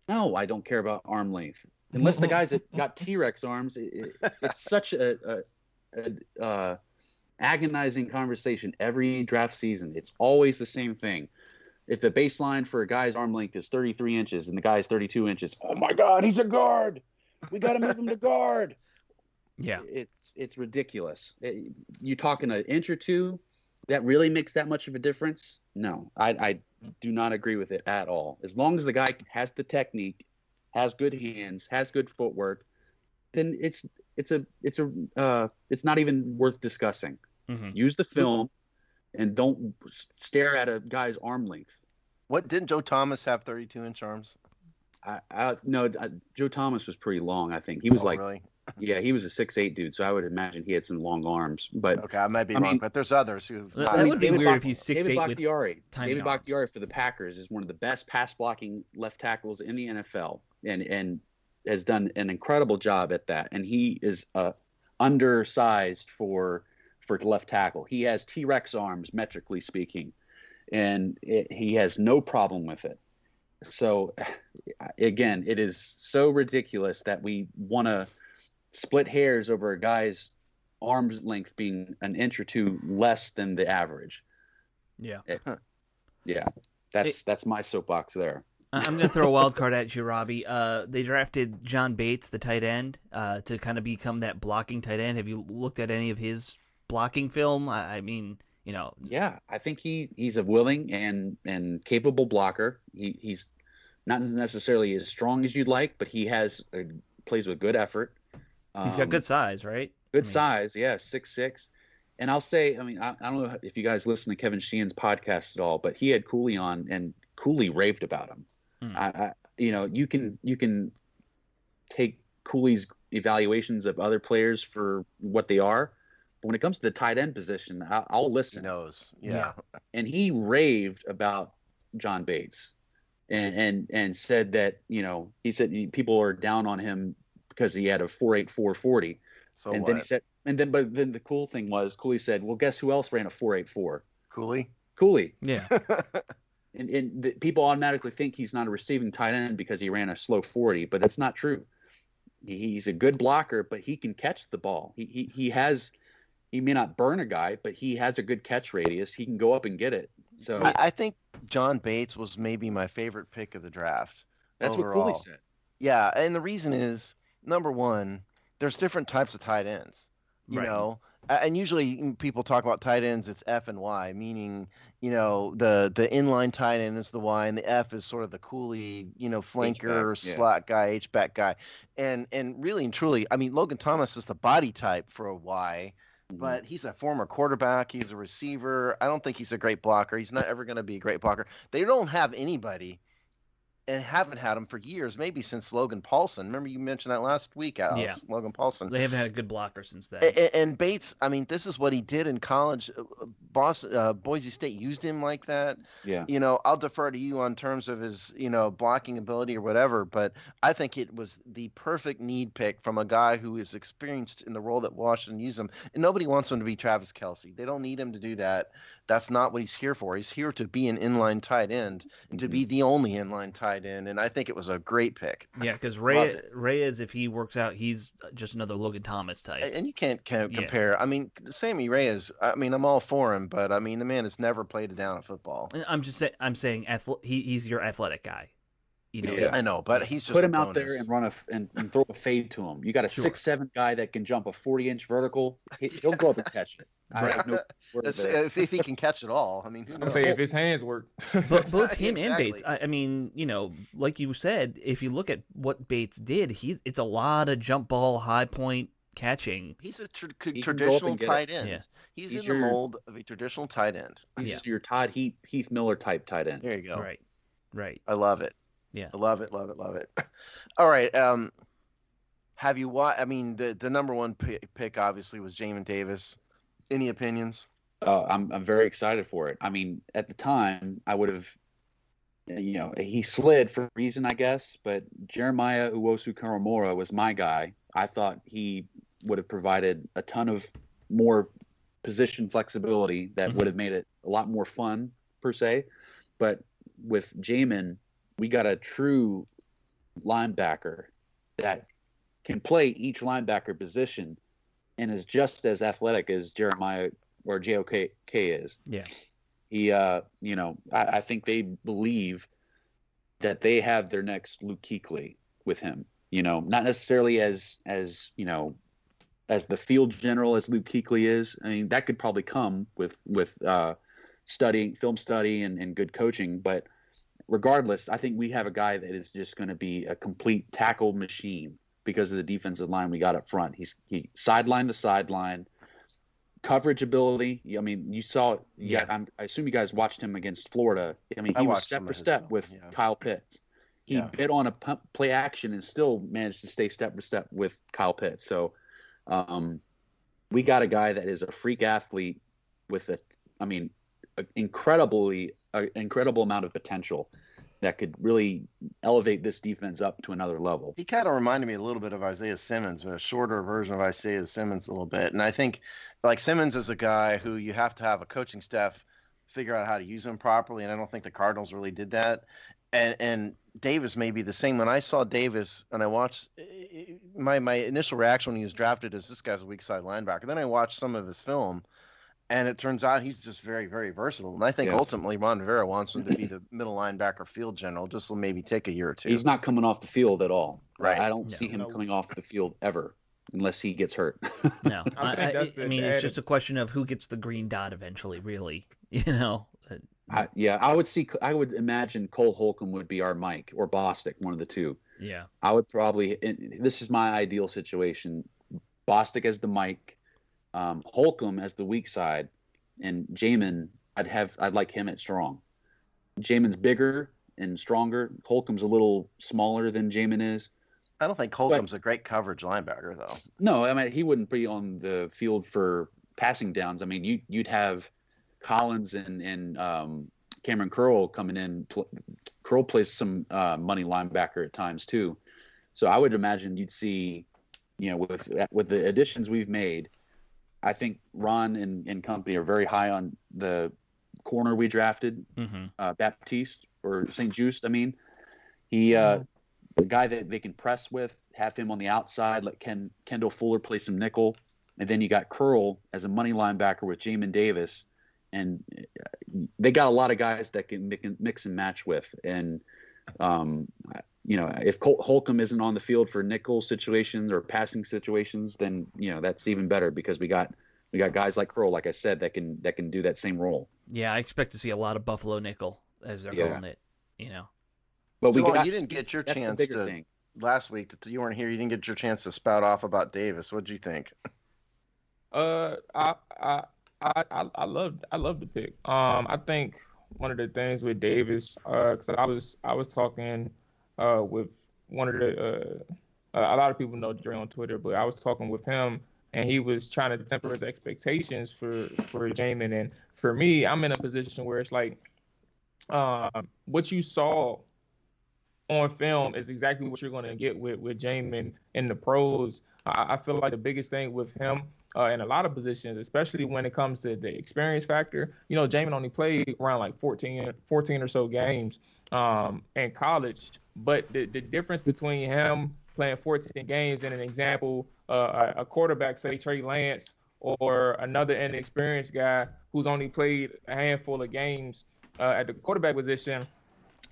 No, I don't care about arm length. Unless the guys that got T-Rex arms, it's such a agonizing conversation every draft season. It's always the same thing. If the baseline for a guy's arm length is 33 inches and the guy's 32 inches, oh my God, he's a guard. We got to move him to guard. Yeah, it's ridiculous. You talking an inch or two, that really makes that much of a difference? No, I do not agree with it at all. As long as the guy has the technique, has good hands, has good footwork, then it's not even worth discussing. Mm-hmm. Use the film and don't stare at a guy's arm length. What, didn't Joe Thomas have 32-inch arms? No, Joe Thomas was pretty long. I think he was really? Yeah, he was a 6'8" dude, so I would imagine he had some long arms. But okay, I might be wrong, but there's others who. That would be weird if he's 6'8" David with Bakhtiari. David Bakhtiari for the Packers is one of the best pass blocking left tackles in the NFL, and has done an incredible job at that. And he is undersized for left tackle. He has T-Rex arms, metrically speaking, and he has no problem with it. So, again, it is so ridiculous that we want to split hairs over a guy's arm's length being an inch or two less than the average. Yeah. That's my soapbox there. I'm going to throw a wild card at you, Robbie. They drafted John Bates, the tight end, to kind of become that blocking tight end. Have you looked at any of his blocking film? I mean, Yeah, I think he's a willing and capable blocker. He's not necessarily as strong as you'd like, but he plays with good effort. He's got good size, right? Good size, yeah, 6'6". And I'll say, I don't know if you guys listen to Kevin Sheehan's podcast at all, but he had Cooley on, and Cooley raved about him. You can take Cooley's evaluations of other players for what they are, but when it comes to the tight end position, I'll listen. He knows, yeah. And he raved about John Bates, and said that he said people are down on him because he had a 4.84 40. So and what? Then he said, but then the cool thing was Cooley said, well, guess who else ran a 4.84? Cooley. Yeah. And the people automatically think he's not a receiving tight end because he ran a slow 40, but that's not true. He's a good blocker, but he can catch the ball. He may not burn a guy, but he has a good catch radius. He can go up and get it. So I think John Bates was maybe my favorite pick of the draft. That's overall. What Cooley said. Yeah, and the reason is, number one, there's different types of tight ends. You know, and usually people talk about tight ends, it's F and Y, meaning, the inline tight end is the Y and the F is sort of the Cooley, flanker, H-back, slot guy, H-back guy. And really and truly, Logan Thomas is the body type for a Y, but he's a former quarterback. He's a receiver. I don't think he's a great blocker. He's not ever going to be a great blocker. They don't have anybody, and haven't had him for years, maybe since Logan Paulson. Remember you mentioned that last week, Alex, Logan Paulson. They haven't had a good blocker since then. And Bates, this is what he did in college Boise State used him like that. Yeah. I'll defer to you on terms of his, blocking ability or whatever, but I think it was the perfect need pick from a guy who is experienced in the role that Washington used him. And nobody wants him to be Travis Kelce. They don't need him to do that. That's not what he's here for. He's here to be an inline tight end and to be the only inline tight end. And I think it was a great pick. Yeah, because Reyes, if he works out, he's just another Logan Thomas type. And you can't compare. I mean, Sammy Reyes, I'm all for him, but I mean, the man has never played a down at football. I'm saying he's your athletic guy. Yeah. I know, but he's just put him out there and run and throw a fade to him. You got a 6'7" guy that can jump a 40-inch vertical. He'll go up and catch it. If he can catch it all, I mean, I'm saying if his hands work. But both him and Bates. I mean, like you said, if you look at what Bates did, it's a lot of jump ball, high point catching. He's a traditional tight end. Yeah. He's in the mold of a traditional tight end. He's just your Todd Heath Miller type tight end. There you go. Right. I love it. Yeah. I love it. All right. Have you watched? I mean, the number one pick obviously was Jamin Davis. Any opinions? I'm very excited for it. I mean, at the time, I would have, he slid for a reason, I guess. But Jeremiah Owusu-Koramoah was my guy. I thought he would have provided a ton of more position flexibility that would have made it a lot more fun, per se. But with Jamin, we got a true linebacker that can play each linebacker position and is just as athletic as Jeremiah or JOK is. Yeah. He, I think they believe that they have their next Luke Kuechly with him. Not necessarily as the field general as Luke Kuechly is. I mean, that could probably come with film study and good coaching. But regardless, I think we have a guy that is just going to be a complete tackle machine because of the defensive line we got up front. He sideline to sideline, coverage ability. I mean, you saw. I assume you guys watched him against Florida. I mean, he was step for step with Kyle Pitts. He bit on a pump play action and still managed to stay step for step with Kyle Pitts. So we got a guy that is a freak athlete with an incredible amount of potential that could really elevate this defense up to another level. He kind of reminded me a little bit of Isaiah Simmons, but a shorter version of Isaiah Simmons a little bit. And I think like Simmons is a guy who you have to have a coaching staff figure out how to use him properly. And I don't think the Cardinals really did that. And Davis may be the same. When I saw Davis and I watched my initial reaction when he was drafted is this guy's a weak side linebacker. Then I watched some of his film. And it turns out he's just very, very versatile. And I think ultimately Ron Rivera wants him to be the middle linebacker field general. Just will maybe take a year or two. He's not coming off the field at all. Right. I don't see him coming off the field ever unless he gets hurt. No. I mean, it's just a question of who gets the green dot eventually, really. I would imagine Cole Holcomb would be our Mike or Bostic, one of the two. Yeah. I would probably – this is my ideal situation. Bostic as the Mike. Holcomb as the weak side, and Jamin, I'd like him at strong. Jamin's bigger and stronger. Holcomb's a little smaller than Jamin is. I don't think Holcomb's a great coverage linebacker, though. No, I mean he wouldn't be on the field for passing downs. I mean you'd have Collins and Cameron Curl coming in. Curl plays some money linebacker at times too. So I would imagine you'd see, with the additions we've made. I think Ron and company are very high on the corner we drafted, Baptiste or St. Just. I mean, the guy that they can press with, have him on the outside, let Kendall Fuller play some nickel, and then you got Curl as a money linebacker with Jamin Davis, and they got a lot of guys that can mix and match with. And if Holcomb isn't on the field for nickel situations or passing situations, then that's even better because we got guys like Curl, like I said, that can do that same role. Yeah, I expect to see a lot of Buffalo nickel as they're calling it. But you didn't get your chance last week. You weren't here. You didn't get your chance to spout off about Davis. What'd you think? I love the pick. I think one of the things with Davis, because I was talking with one of the a lot of people know Dre on Twitter, but I was talking with him and he was trying to temper his expectations for Jamin. And for me, I'm in a position where it's like what you saw on film is exactly what you're going to get with Jamin in the pros. I feel like the biggest thing with him in a lot of positions, especially when it comes to the experience factor, Jamin only played around like 14 or so games in college. But the difference between him playing 14 games and an example, a quarterback, say Trey Lance, or another inexperienced guy who's only played a handful of games at the quarterback position,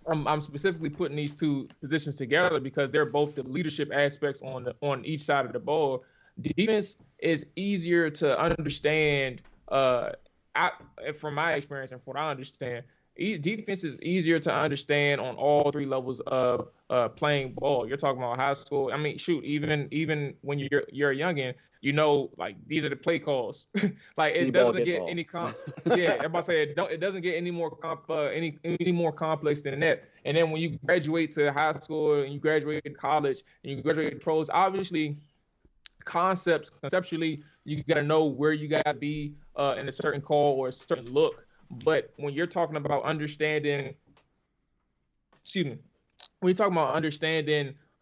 I'm specifically putting these two positions together because they're both the leadership aspects on each side of the ball. Defense is easier to understand. From my experience and from what I understand, defense is easier to understand on all three levels of playing ball. You're talking about high school. I mean, shoot, even when you're a youngin, like these are the play calls. Like it doesn't get any yeah, I'm about to say it doesn't get any more any more complex than that. And then when you graduate to high school and you graduate to college and you graduate to pros, obviously conceptually you got to know where you got to be in a certain call or a certain look. But when you're talking about understanding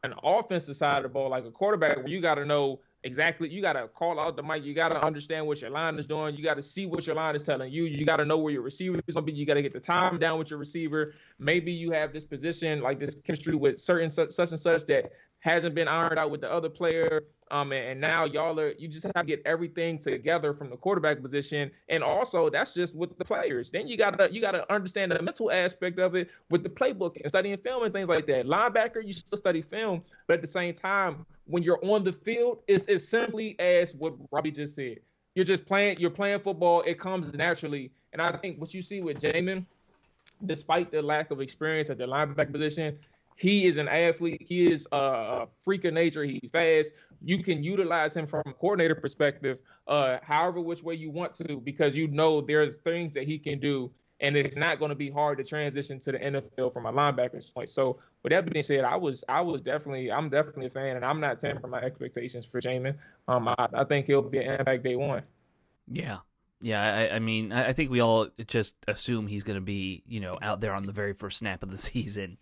an offensive side of the ball, like a quarterback, where you got to know exactly, you got to call out the mic, you got to understand what your line is doing, you got to see what your line is telling you, you got to know where your receiver is going to be, you got to get the time down with your receiver. Maybe you have this position, like this chemistry with certain such and such that hasn't been ironed out with the other player. And now you just have to get everything together from the quarterback position. And also that's just with the players. Then you gotta understand the mental aspect of it with the playbook and studying film and things like that. Linebacker, you still study film, but at the same time, when you're on the field, it's as simply as what Robbie just said. You're playing football, it comes naturally. And I think what you see with Jamin, despite the lack of experience at the linebacker position, he is an athlete. He is a freak of nature. He's fast. You can utilize him from a coordinator perspective, however which way you want to, because there's things that he can do, and it's not going to be hard to transition to the NFL from a linebacker's point. So, with that being said, I'm definitely a fan, and I'm not tempering my expectations for Jamin. I think he'll be an impact day one. Yeah. I mean, I think we all just assume he's going to be, out there on the very first snap of the season.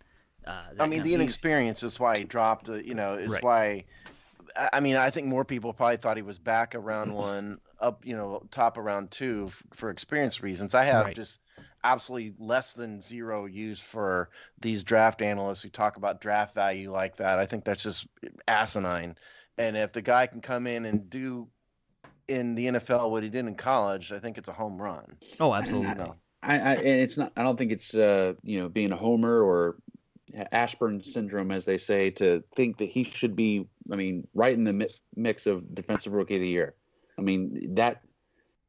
The inexperience is why he dropped. Right. Why. I mean, I think more people probably thought he was back around one, up, top around two for experience reasons. I have just absolutely less than zero use for these draft analysts who talk about draft value like that. I think that's just asinine. And if the guy can come in and do in the NFL what he did in college, I think it's a home run. Oh, absolutely. I don't think it's being a homer or Ashburn syndrome, as they say, to think that he should be, right in the mix of Defensive Rookie of the Year. I mean, that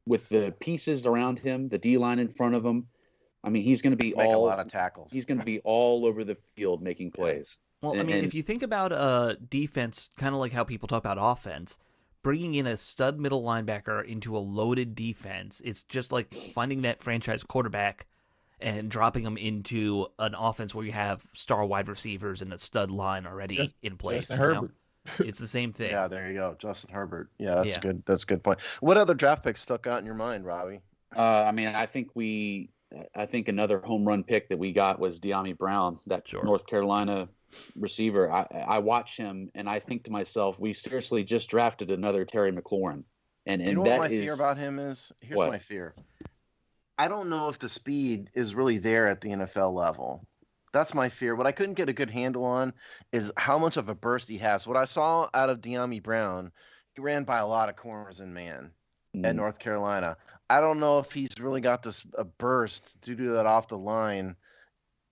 with the pieces around him, the D-line in front of him, he's going to be a lot of tackles. He's going to be all over the field making plays. Well, if you think about defense, kind of like how people talk about offense, bringing in a stud middle linebacker into a loaded defense, it's just like finding that franchise quarterback and dropping them into an offense where you have star wide receivers and a stud line already in place. Herbert. It's the same thing. Yeah, there you go. Justin Herbert. Yeah, that's good. That's a good point. What other draft picks stuck out in your mind, Robbie? I think another home run pick that we got was De'Ami Brown, that North Carolina receiver. I watch him and I think to myself, we seriously just drafted another Terry McLaurin. And you know what my fear about him is? Here's my fear. I don't know if the speed is really there at the NFL level. That's my fear. What I couldn't get a good handle on is how much of a burst he has. What I saw out of De'Ami Brown, he ran by a lot of corners and man at North Carolina. I don't know if he's really got a burst to do that off the line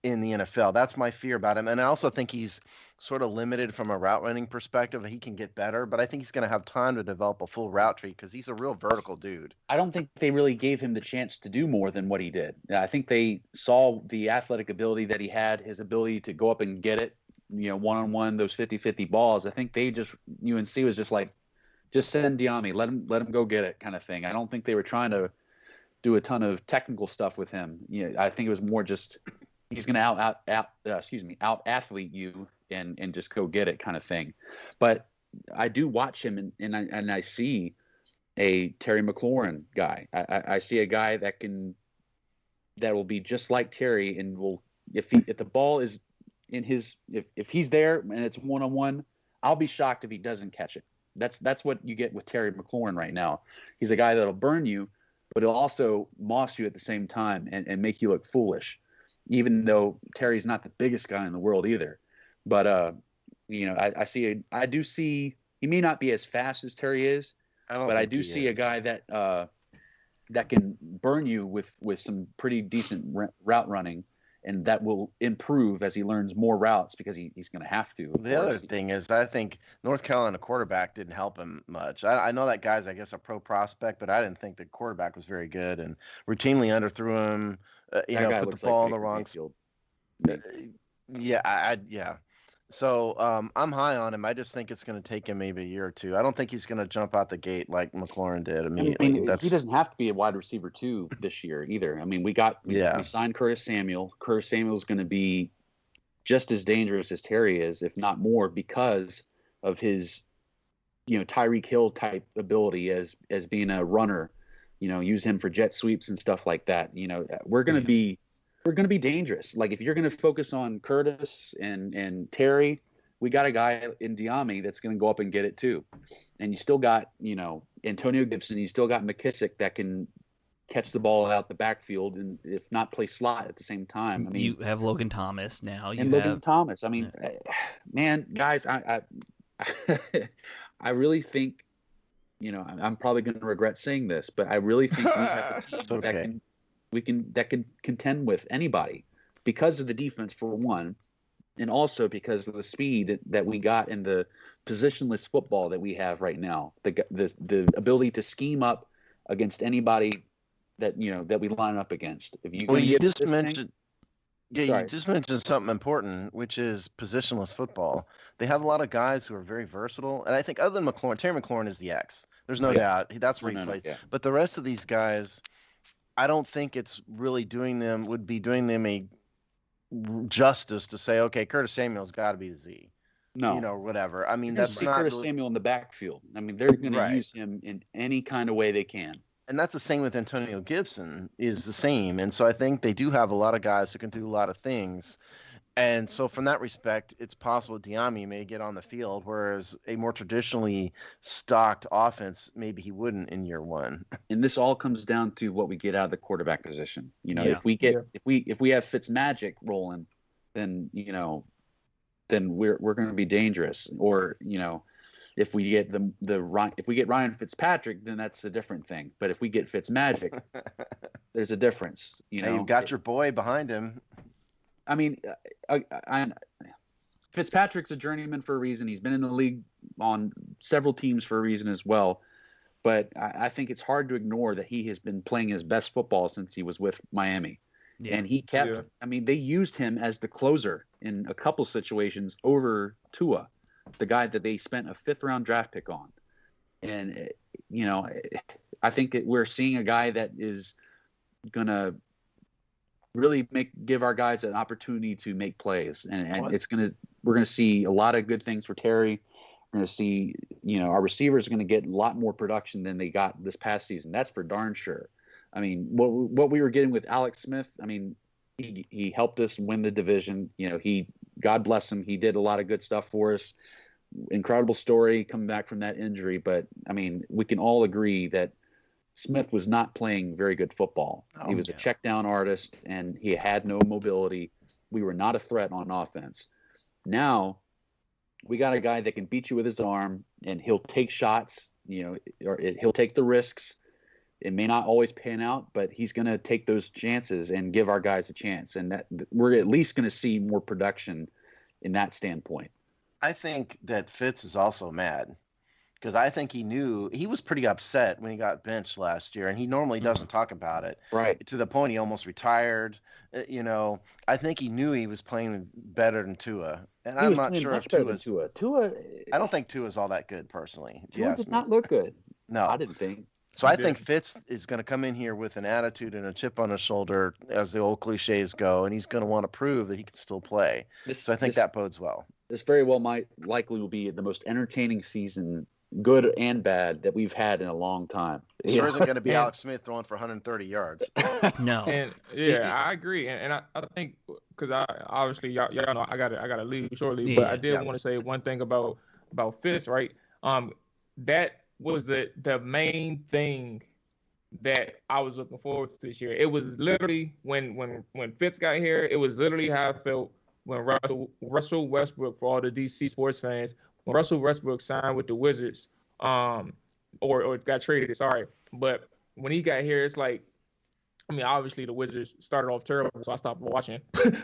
in the NFL. That's my fear about him. And I also think he's sort of limited from a route running perspective. He can get better, but I think he's going to have time to develop a full route tree because he's a real vertical dude. I don't think they really gave him the chance to do more than what he did. I think they saw the athletic ability that he had, his ability to go up and get it, one-on-one, those 50-50 balls. I think UNC was just like, just send De'Ami, let him go get it kind of thing. I don't think they were trying to do a ton of technical stuff with him. I think it was more just he's going to out athlete you and just go get it kind of thing. But I do watch him and I see a Terry McLaurin guy. I see a guy that will be just like Terry, and will if the ball is in his if he's there and it's 1-on-1, I'll be shocked if he doesn't catch it. That's what you get with Terry McLaurin right now. He's a guy that'll burn you, but he'll also moss you at the same time and make you look foolish, even though Terry's not the biggest guy in the world either. But I do see he may not be as fast as Terry is, but I do see a guy that can burn you with some pretty decent route running, and that will improve as he learns more routes because he's going to have to. The other thing is, I think North Carolina quarterback didn't help him much. I know that guy's, I guess, a pro prospect, but I didn't think the quarterback was very good and routinely underthrew him. Put the ball in the wrong field. Yeah. So I'm high on him. I just think it's going to take him maybe a year or two. I don't think he's going to jump out the gate like McLaurin did immediately. I mean, he doesn't have to be a wide receiver 2 this year either. I mean, we signed Curtis Samuel. Curtis Samuel is going to be just as dangerous as Terry is, if not more, because of his, Tyreek Hill type ability as being a runner. Use him for jet sweeps and stuff like that. We're going to be. We're going to be dangerous. Like if you're going to focus on Curtis and Terry, we got a guy in Diami that's going to go up and get it too. And you still got, Antonio Gibson. You still got McKissick that can catch the ball out the backfield and if not play slot at the same time. I mean, you have Logan Thomas now. Logan Thomas. I mean, man, guys, I really think, I'm probably going to regret saying this, but I really think we have a team that can contend with anybody because of the defense for one, and also because of the speed that we got in the positionless football that we have right now. The ability to scheme up against anybody that we line up against. If you you just mentioned something important, which is positionless football. They have a lot of guys who are very versatile, and I think other than McLaurin, Terry McLaurin is the X. There's no doubt that's where he plays. Yeah. But the rest of these guys, I don't think it's really would be doing them a justice to say, okay, Curtis Samuel's got to be the Z. No, whatever. I mean, that's not Curtis Samuel in the backfield. I mean, they're going to use him in any kind of way they can. And that's the same with Antonio Gibson is the same. And so I think they do have a lot of guys who can do a lot of things. And so from that respect, it's possible Diami may get on the field, whereas a more traditionally stocked offense, maybe he wouldn't in year one. And this all comes down to what we get out of the quarterback position. If we have Fitzmagic rolling, then we're going to be dangerous. Or if we get Ryan Fitzpatrick, then that's a different thing. But if we get Fitzmagic, there's a difference. You've got your boy behind him. I mean, Fitzpatrick's a journeyman for a reason. He's been in the league on several teams for a reason as well. But I think it's hard to ignore that he has been playing his best football since he was with Miami. Yeah. And he kept I mean, they used him as the closer in a couple situations over Tua, the guy that they spent a 5th-round draft pick on. And, I think that we're seeing a guy that is going to really give our guys an opportunity to make plays, and we're gonna see a lot of good things for Terry. We're gonna see, our receivers are gonna get a lot more production than they got this past season. That's for darn sure. I mean, what we were getting with Alex Smith, I mean, he helped us win the division. God bless him, he did a lot of good stuff for us. Incredible story coming back from that injury, but I mean, we can all agree that Smith was not playing very good football. He was a check down artist, and he had no mobility. We were not a threat on offense. Now we got a guy that can beat you with his arm, and he'll take shots, he'll take the risks. It may not always pan out, but he's going to take those chances and give our guys a chance. And that we're at least going to see more production in that standpoint. I think that Fitz is also mad. Because I think he knew he was pretty upset when he got benched last year, and he normally doesn't talk about it. Right. To the point he almost retired. I think he knew he was playing better than Tua, and I'm not sure if Tua. I don't think Tua's all that good personally. Tua did not look good. No, I didn't think. So I think Fitz is going to come in here with an attitude and a chip on his shoulder, as the old cliches go, and he's going to want to prove that he can still play. So I think that bodes well. This very well likely will be the most entertaining season good and bad, that we've had in a long time. Sure isn't going to be And- Alex Smith throwing for 130 yards. No. And I agree, and I think because I obviously y'all know I gotta leave shortly, but I did want to say one thing about Fitz, right? That was the main thing that I was looking forward to this year. It was literally when Fitz got here, it was literally how I felt when Russell Westbrook, for all the DC sports fans, when Russell Westbrook signed with the Wizards, or got traded, sorry. But when he got here, it's like, I mean, obviously the Wizards started off terrible, so I stopped watching.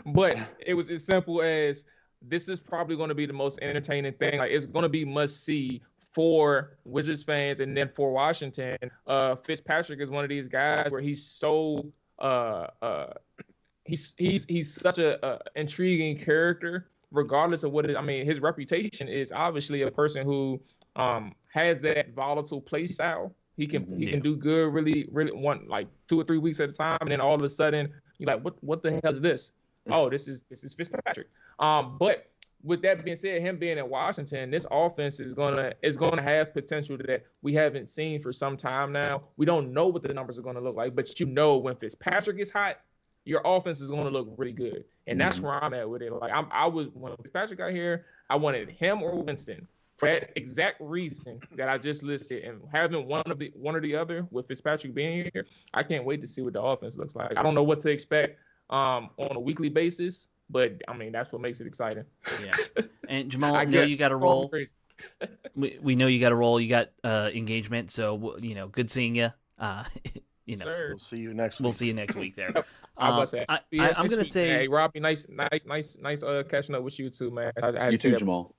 But it was as simple as, this is probably going to be the most entertaining thing. Like, it's going to be must see for Wizards fans, and then for Washington. Fitzpatrick is one of these guys where he's so he's such a intriguing character, regardless of what it. I mean, his reputation is obviously a person who has that volatile play style. He can do good, really one, like 2 or 3 weeks at a time, and then all of a sudden you're like, what the hell is this? Oh, this is Fitzpatrick. But with that being said, him being in Washington, this offense is gonna have potential that we haven't seen for some time now. We don't know what the numbers are gonna look like, but when Fitzpatrick is hot, your offense is gonna look really good, and that's where I'm at with it. Like when Fitzpatrick got here, I wanted him or Winston for that exact reason that I just listed, and having one or the other with Fitzpatrick being here, I can't wait to see what the offense looks like. I don't know what to expect on a weekly basis, but I mean, that's what makes it exciting. Yeah. And Jamal, I know you got to roll. We know you got to roll. You got engagement, so good seeing you. Sir. We'll see you next week. We'll see you next week there. I'm gonna say, hey, Robbie, nice catching up with you too, man. I You too, Jamal.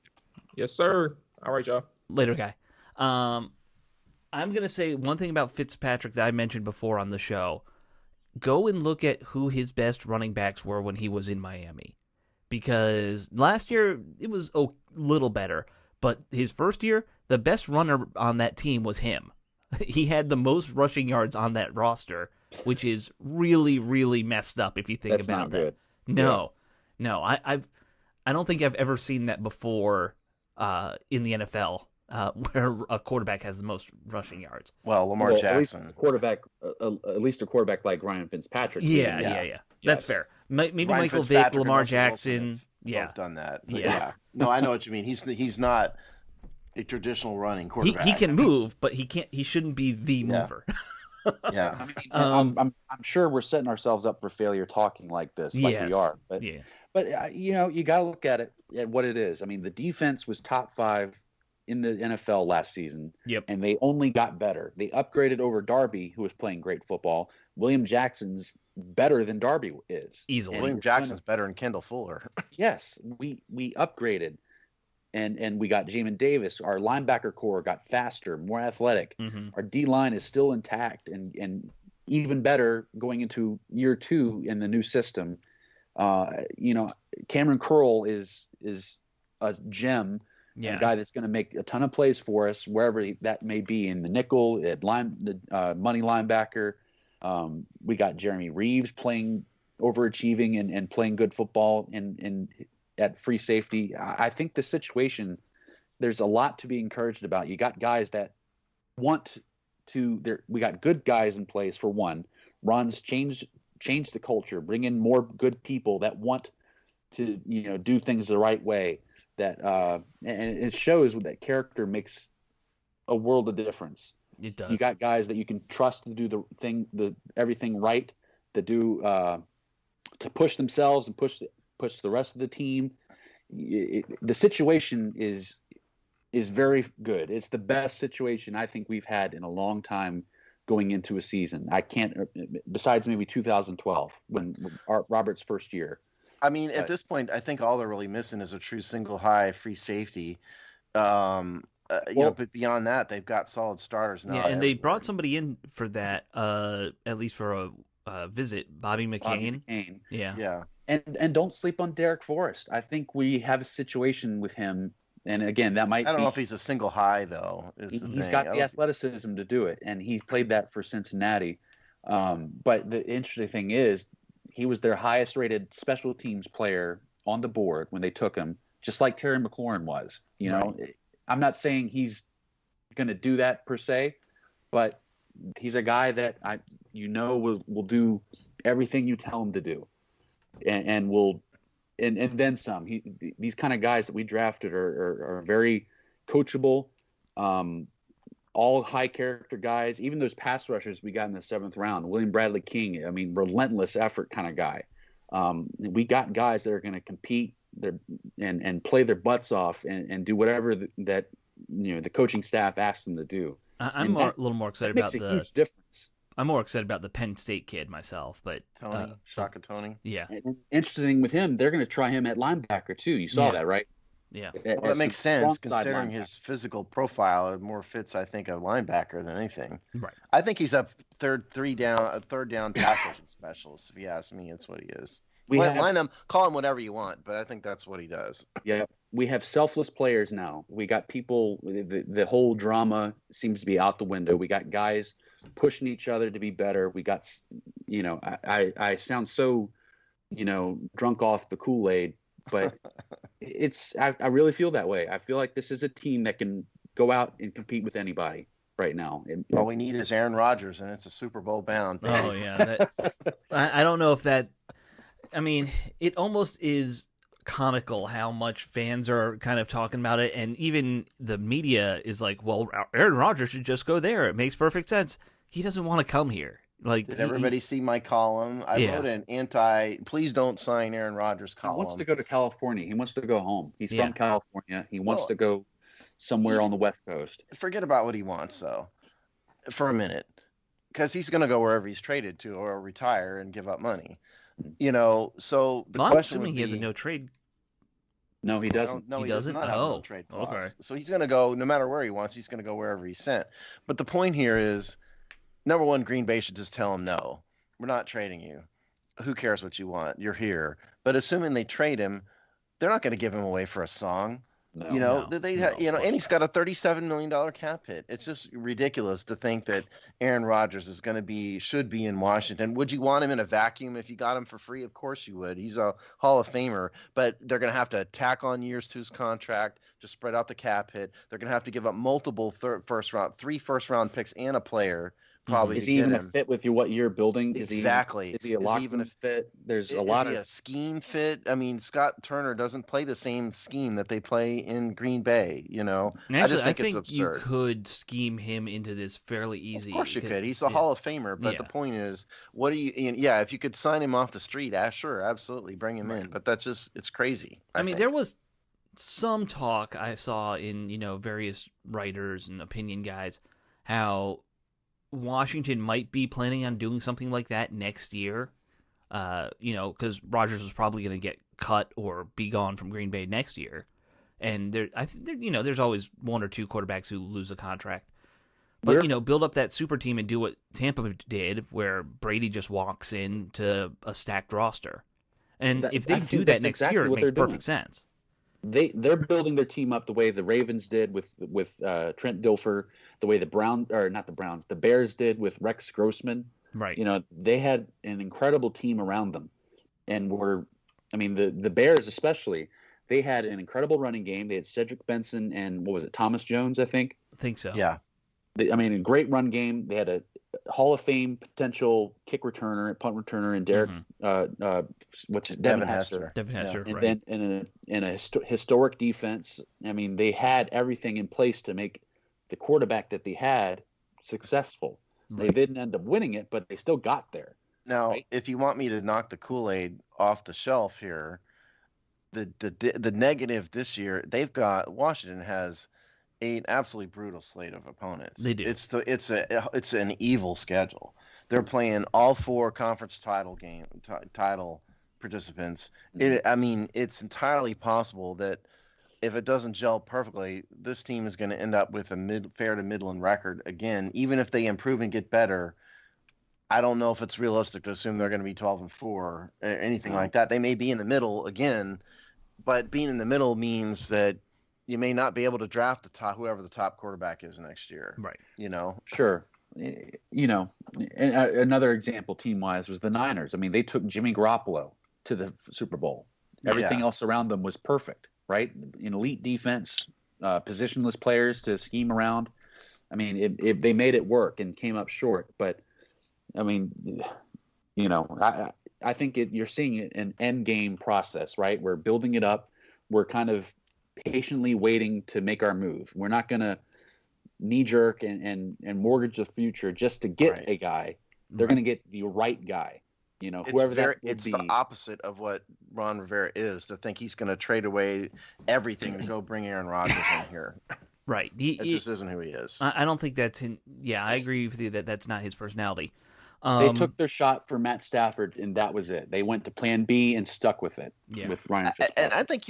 Yes, sir. All right, y'all. Later, guy. I'm gonna say one thing about Fitzpatrick that I mentioned before on the show. Go and look at who his best running backs were when he was in Miami. Because last year, it was a little better. But his first year, the best runner on that team was him. He had the most rushing yards on that roster, which is really, really messed up if you think That's about not that. good. No. I don't think I've ever seen that before in the NFL. Where a quarterback has the most rushing yards. Well, Lamar Jackson. At least a quarterback like Ryan Fitzpatrick. Yeah. Yes. That's fair. Maybe Ryan Michael Vick, Fitzpatrick Lamar and Russell Wilson Jackson. have both done that. But yeah. No, I know what you mean. He's not a traditional running quarterback. He can move, but he shouldn't be the mover. Yeah. I mean, I'm sure we're setting ourselves up for failure talking like this, like we are. But you got to look at it at what it is. I mean, the defense was top 5 in the NFL last season, and they only got better. They upgraded over Darby, who was playing great football. William Jackson's better than Darby is. Easily. William Jackson's better than Kendall Fuller. Yes, we upgraded, and we got Jamin Davis. Our linebacker core got faster, more athletic. Mm-hmm. Our D-line is still intact and even better going into year 2 in the new system. Cameron Curl is a gem. A guy that's going to make a ton of plays for us wherever that may be, in the nickel, at money linebacker. We got Jeremy Reeves playing overachieving and playing good football and at free safety. I think the situation, there's a lot to be encouraged about. You got guys that want to. We got good guys in place for one. Ron's change the culture, bring in more good people that want to do things the right way. That and it shows that character makes a world of difference. It does. You got guys that you can trust to do everything right, to do to push themselves and push the rest of the team. The situation is very good. It's the best situation I think we've had in a long time going into a season. I can't, besides maybe 2012 when Robert's first year. I mean, at this point, I think all they're really missing is a true single high free safety. But beyond that, they've got solid starters now. Yeah, and they brought somebody in for that, at least for a visit, Bobby McCain. Yeah. And don't sleep on Derek Forrest. I think we have a situation with him, and again, that might. I don't know if he's a single high though. He's got the athleticism to do it, and he played that for Cincinnati. But the interesting thing is, he was their highest rated special teams player on the board when they took him, just like Terry McLaurin was. You know, I'm not saying he's going to do that per se, but he's a guy that will do everything you tell him to do, and will and then some. These kind of guys that we drafted are very coachable, all high character guys. Even those pass rushers we got in the 7th round, William Bradley King. I mean, relentless effort kind of guy. We got guys that are going to compete and play their butts off and do whatever that the coaching staff asks them to do. I'm a little more excited about makes a huge difference. I'm more excited about the Penn State kid myself, but Tony, Shaka Tony. Yeah. And interesting with him, they're going to try him at linebacker too. You saw that, right? Yeah. Well, that makes sense considering his physical profile. It more fits, I think, a linebacker than anything. Right. I think he's a third down pass rushing specialist. If you ask me, it's what he is. Line him, call him whatever you want, but I think that's what he does. Yeah, we have selfless players now. We got people. The whole drama seems to be out the window. We got guys pushing each other to be better. We got, I sound so, drunk off the Kool-Aid, but I really feel that way. I feel like this is a team that can go out and compete with anybody right now. All we need is Aaron Rodgers, and it's a Super Bowl bound. Oh yeah, I don't know if that. I mean, it almost is comical how much fans are kind of talking about it, and even the media is like, "Well, Aaron Rodgers should just go there. It makes perfect sense. He doesn't want to come here." Like, did everybody see my column? I wrote an please don't sign Aaron Rodgers column. He wants to go to California. He wants to go home. He's from California. He wants to go somewhere on the West Coast. Forget about what he wants, though, for a minute, because he's going to go wherever he's traded to or retire and give up money. So the I'm question assuming would be, he has a no trade. No, he doesn't. No, he does doesn't. not have a no trade clause. Okay. So he's going to go no matter where he wants. He's going to go wherever he's sent. But the point here is, number one, Green Bay should just tell him no. We're not trading you. Who cares what you want? You're here. But assuming they trade him, they're not going to give him away for a song. And he's got a $37 million cap hit. It's just ridiculous to think that Aaron Rodgers should be in Washington. Would you want him in a vacuum if you got him for free? Of course you would. He's a Hall of Famer, but they're going to have to tack on years to his contract to spread out the cap hit. They're going to have to give up multiple three first round picks and a player. Probably is he even a fit with what you're building? Exactly. Is he a locker room fit? There's a lot of a scheme fit. I mean, Scott Turner doesn't play the same scheme that they play in Green Bay. Actually, I just think it's absurd. You could scheme him into this fairly easy. Of course you could. He's a Hall of Famer. But the point is, what do you? If you could sign him off the street, sure, absolutely, bring him in. But it's crazy. I mean, there was some talk I saw in various writers and opinion guides how Washington might be planning on doing something like that next year, because Rodgers was probably going to get cut or be gone from Green Bay next year, and there's always one or two quarterbacks who lose a contract, but build up that super team and do what Tampa did, where Brady just walks into a stacked roster, and if they do that next year, it makes perfect sense. They're building their team up the way the Ravens did with Trent Dilfer, the way the Bears did with Rex Grossman. Right. They had an incredible team around them, and the Bears especially. They had an incredible running game. They had Cedric Benson and Thomas Jones, I think. I think so. Yeah. A great run game. They had a Hall of Fame potential kick returner, punt returner, and Derek. Devin Hester. Devin Hester, and right. then in a historic defense. They had everything in place to make the quarterback that they had successful. Right. They didn't end up winning it, but they still got there. Now, if you want me to knock the Kool-Aid off the shelf here, the negative this year, Washington has an absolutely brutal slate of opponents. They do. It's an evil schedule. They're playing all four conference title participants. It's entirely possible that if it doesn't gel perfectly, this team is going to end up with a fair to Midland record again. Even if they improve and get better, I don't know if it's realistic to assume they're going to be 12-4 or anything like that. They may be in the middle again, but being in the middle means that you may not be able to draft whoever the top quarterback is next year. Right. Sure. Another example team-wise was the Niners. They took Jimmy Garoppolo to the Super Bowl. Everything else around them was perfect, right? An elite defense, positionless players to scheme around. I mean, they made it work and came up short. But I mean, I think you're seeing an end game process, right? We're building it up. We're kind of patiently waiting to make our move. We're not going to knee jerk and mortgage the future just to get a guy. They're going to get the right guy. Whoever it's the opposite of what Ron Rivera is, to think he's going to trade away everything to go bring Aaron Rodgers in here. Right. It just isn't who he is. I don't think that's I agree with you that that's not his personality. They took their shot for Matt Stafford, and that was it. They went to Plan B and stuck with it. With Ryan Fitzpatrick. And I think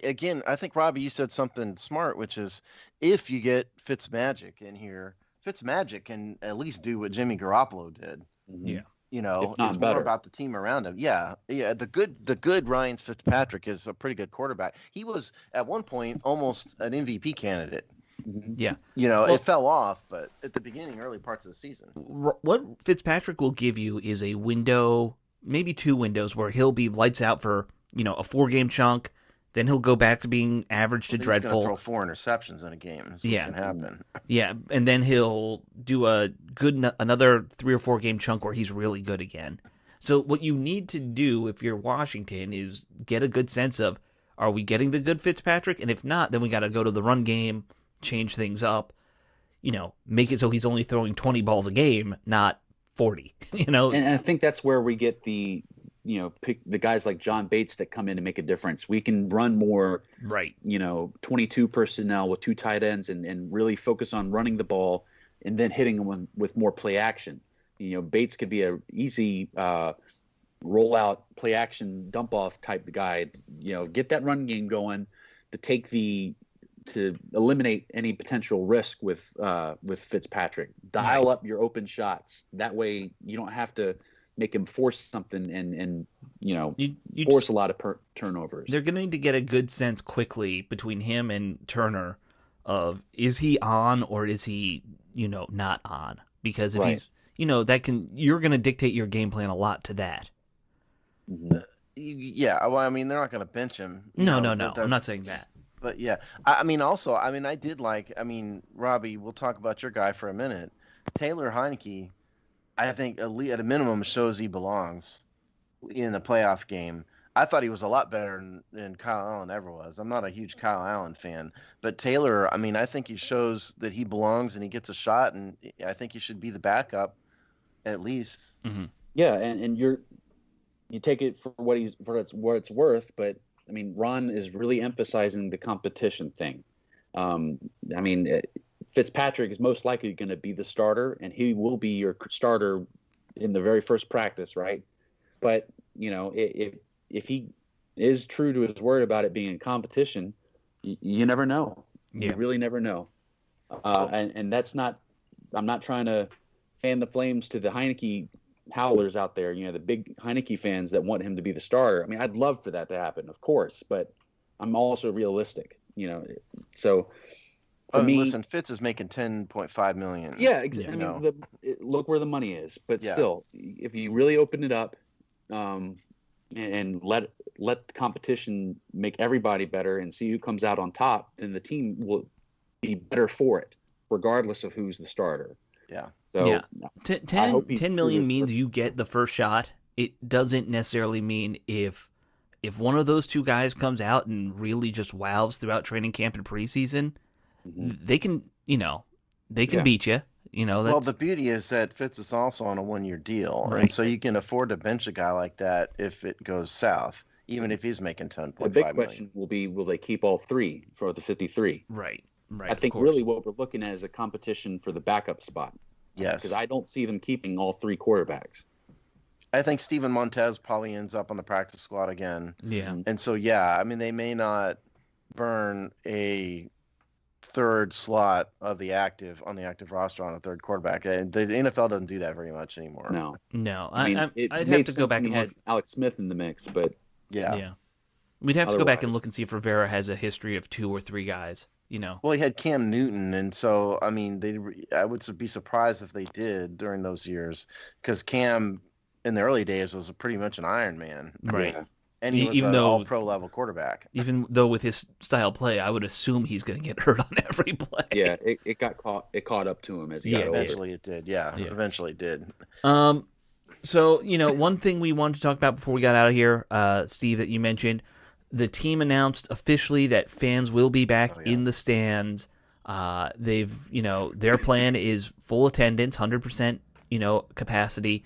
again, I think Robbie, you said something smart, which is if you get Fitzmagic in here, Fitzmagic can at least do what Jimmy Garoppolo did. Yeah. It's more about the team around him. Yeah. The good Ryan Fitzpatrick is a pretty good quarterback. He was at one point almost an MVP candidate. Yeah. It fell off, but at the beginning, early parts of the season. What Fitzpatrick will give you is a window, maybe 2 windows, where he'll be lights out for, a 4-game chunk. Then he'll go back to being average to dreadful. He's going to throw 4 interceptions in a game. That's what's going to happen. Yeah, and then he'll do another 3 or 4 game chunk where he's really good again. So what you need to do if you're Washington is get a good sense of, are we getting the good Fitzpatrick? And if not, then we got to go to the run game, change things up, make it so he's only throwing 20 balls a game, not 40, And I think that's where we get the pick the guys like John Bates that come in and make a difference. We can run more, 22 personnel with 2 tight ends and really focus on running the ball and then hitting them with more play action. Bates could be a easy rollout play action dump off type guy. Get that run game going to eliminate any potential risk with Fitzpatrick. Dial up your open shots. That way you don't have to make him force something and force a lot of turnovers. They're going to need to get a good sense quickly between him and Turner of, is he on or is he, not on? Because if he's, you're going to dictate your game plan a lot to that. Yeah. Well, I mean, they're not going to bench him. No. I'm not saying that. But yeah, I did like, Robbie, we'll talk about your guy for a minute. Taylor Heinke, I think at a minimum shows he belongs in the playoff game. I thought he was a lot better than Kyle Allen ever was. I'm not a huge Kyle Allen fan, but Taylor, I think he shows that he belongs and he gets a shot, and I think he should be the backup at least. Mm-hmm. Yeah, and you take it for what it's worth, but Ron is really emphasizing the competition thing. Fitzpatrick is most likely going to be the starter, and he will be your starter in the very first practice, right? But if he is true to his word about it being a competition, you never know. Yeah. You really never know. And that's not. I'm not trying to fan the flames to the Heineke howlers out there. The big Heineke fans that want him to be the starter. I'd love for that to happen, of course, but I'm also realistic. So. Listen, Fitz is making $10.5 million. Yeah, exactly. Look where the money is. But still, if you really open it up, and let the competition make everybody better and see who comes out on top, then the team will be better for it, regardless of who's the starter. Yeah. So 10 million means you get the first shot. It doesn't necessarily mean if one of those 2 guys comes out and really just wows throughout training camp and preseason. They can, beat you. Well, the beauty is that Fitz is also on a 1-year deal, right? And so you can afford to bench a guy like that if it goes south, even if he's making $10.5 million. The big question will be, will they keep all 3 for the 53? Right. I think really what we're looking at is a competition for the backup spot. Yes. Because I don't see them keeping all 3 quarterbacks. I think Steven Montez probably ends up on the practice squad again. Yeah. And so, they may not burn a third slot on the active roster on a third quarterback. The NFL doesn't do that very much anymore. No. I'd have to go back and look. Alex Smith in the mix, but yeah. We'd have to go back and look and see if Rivera has a history of 2 or 3 guys. Well, he had Cam Newton, and so I would be surprised if they did during those years, because Cam in the early days was pretty much an Iron Man. Right. And he was even an though all-pro level quarterback. Even though with his style play, I would assume he's going to get hurt on every play. Yeah, it caught up to him as he got older. Eventually it did. Yeah, eventually it did. So, one thing we wanted to talk about before we got out of here, Steve, that you mentioned, the team announced officially that fans will be back in the stands. They've, their plan is full attendance, 100%, capacity.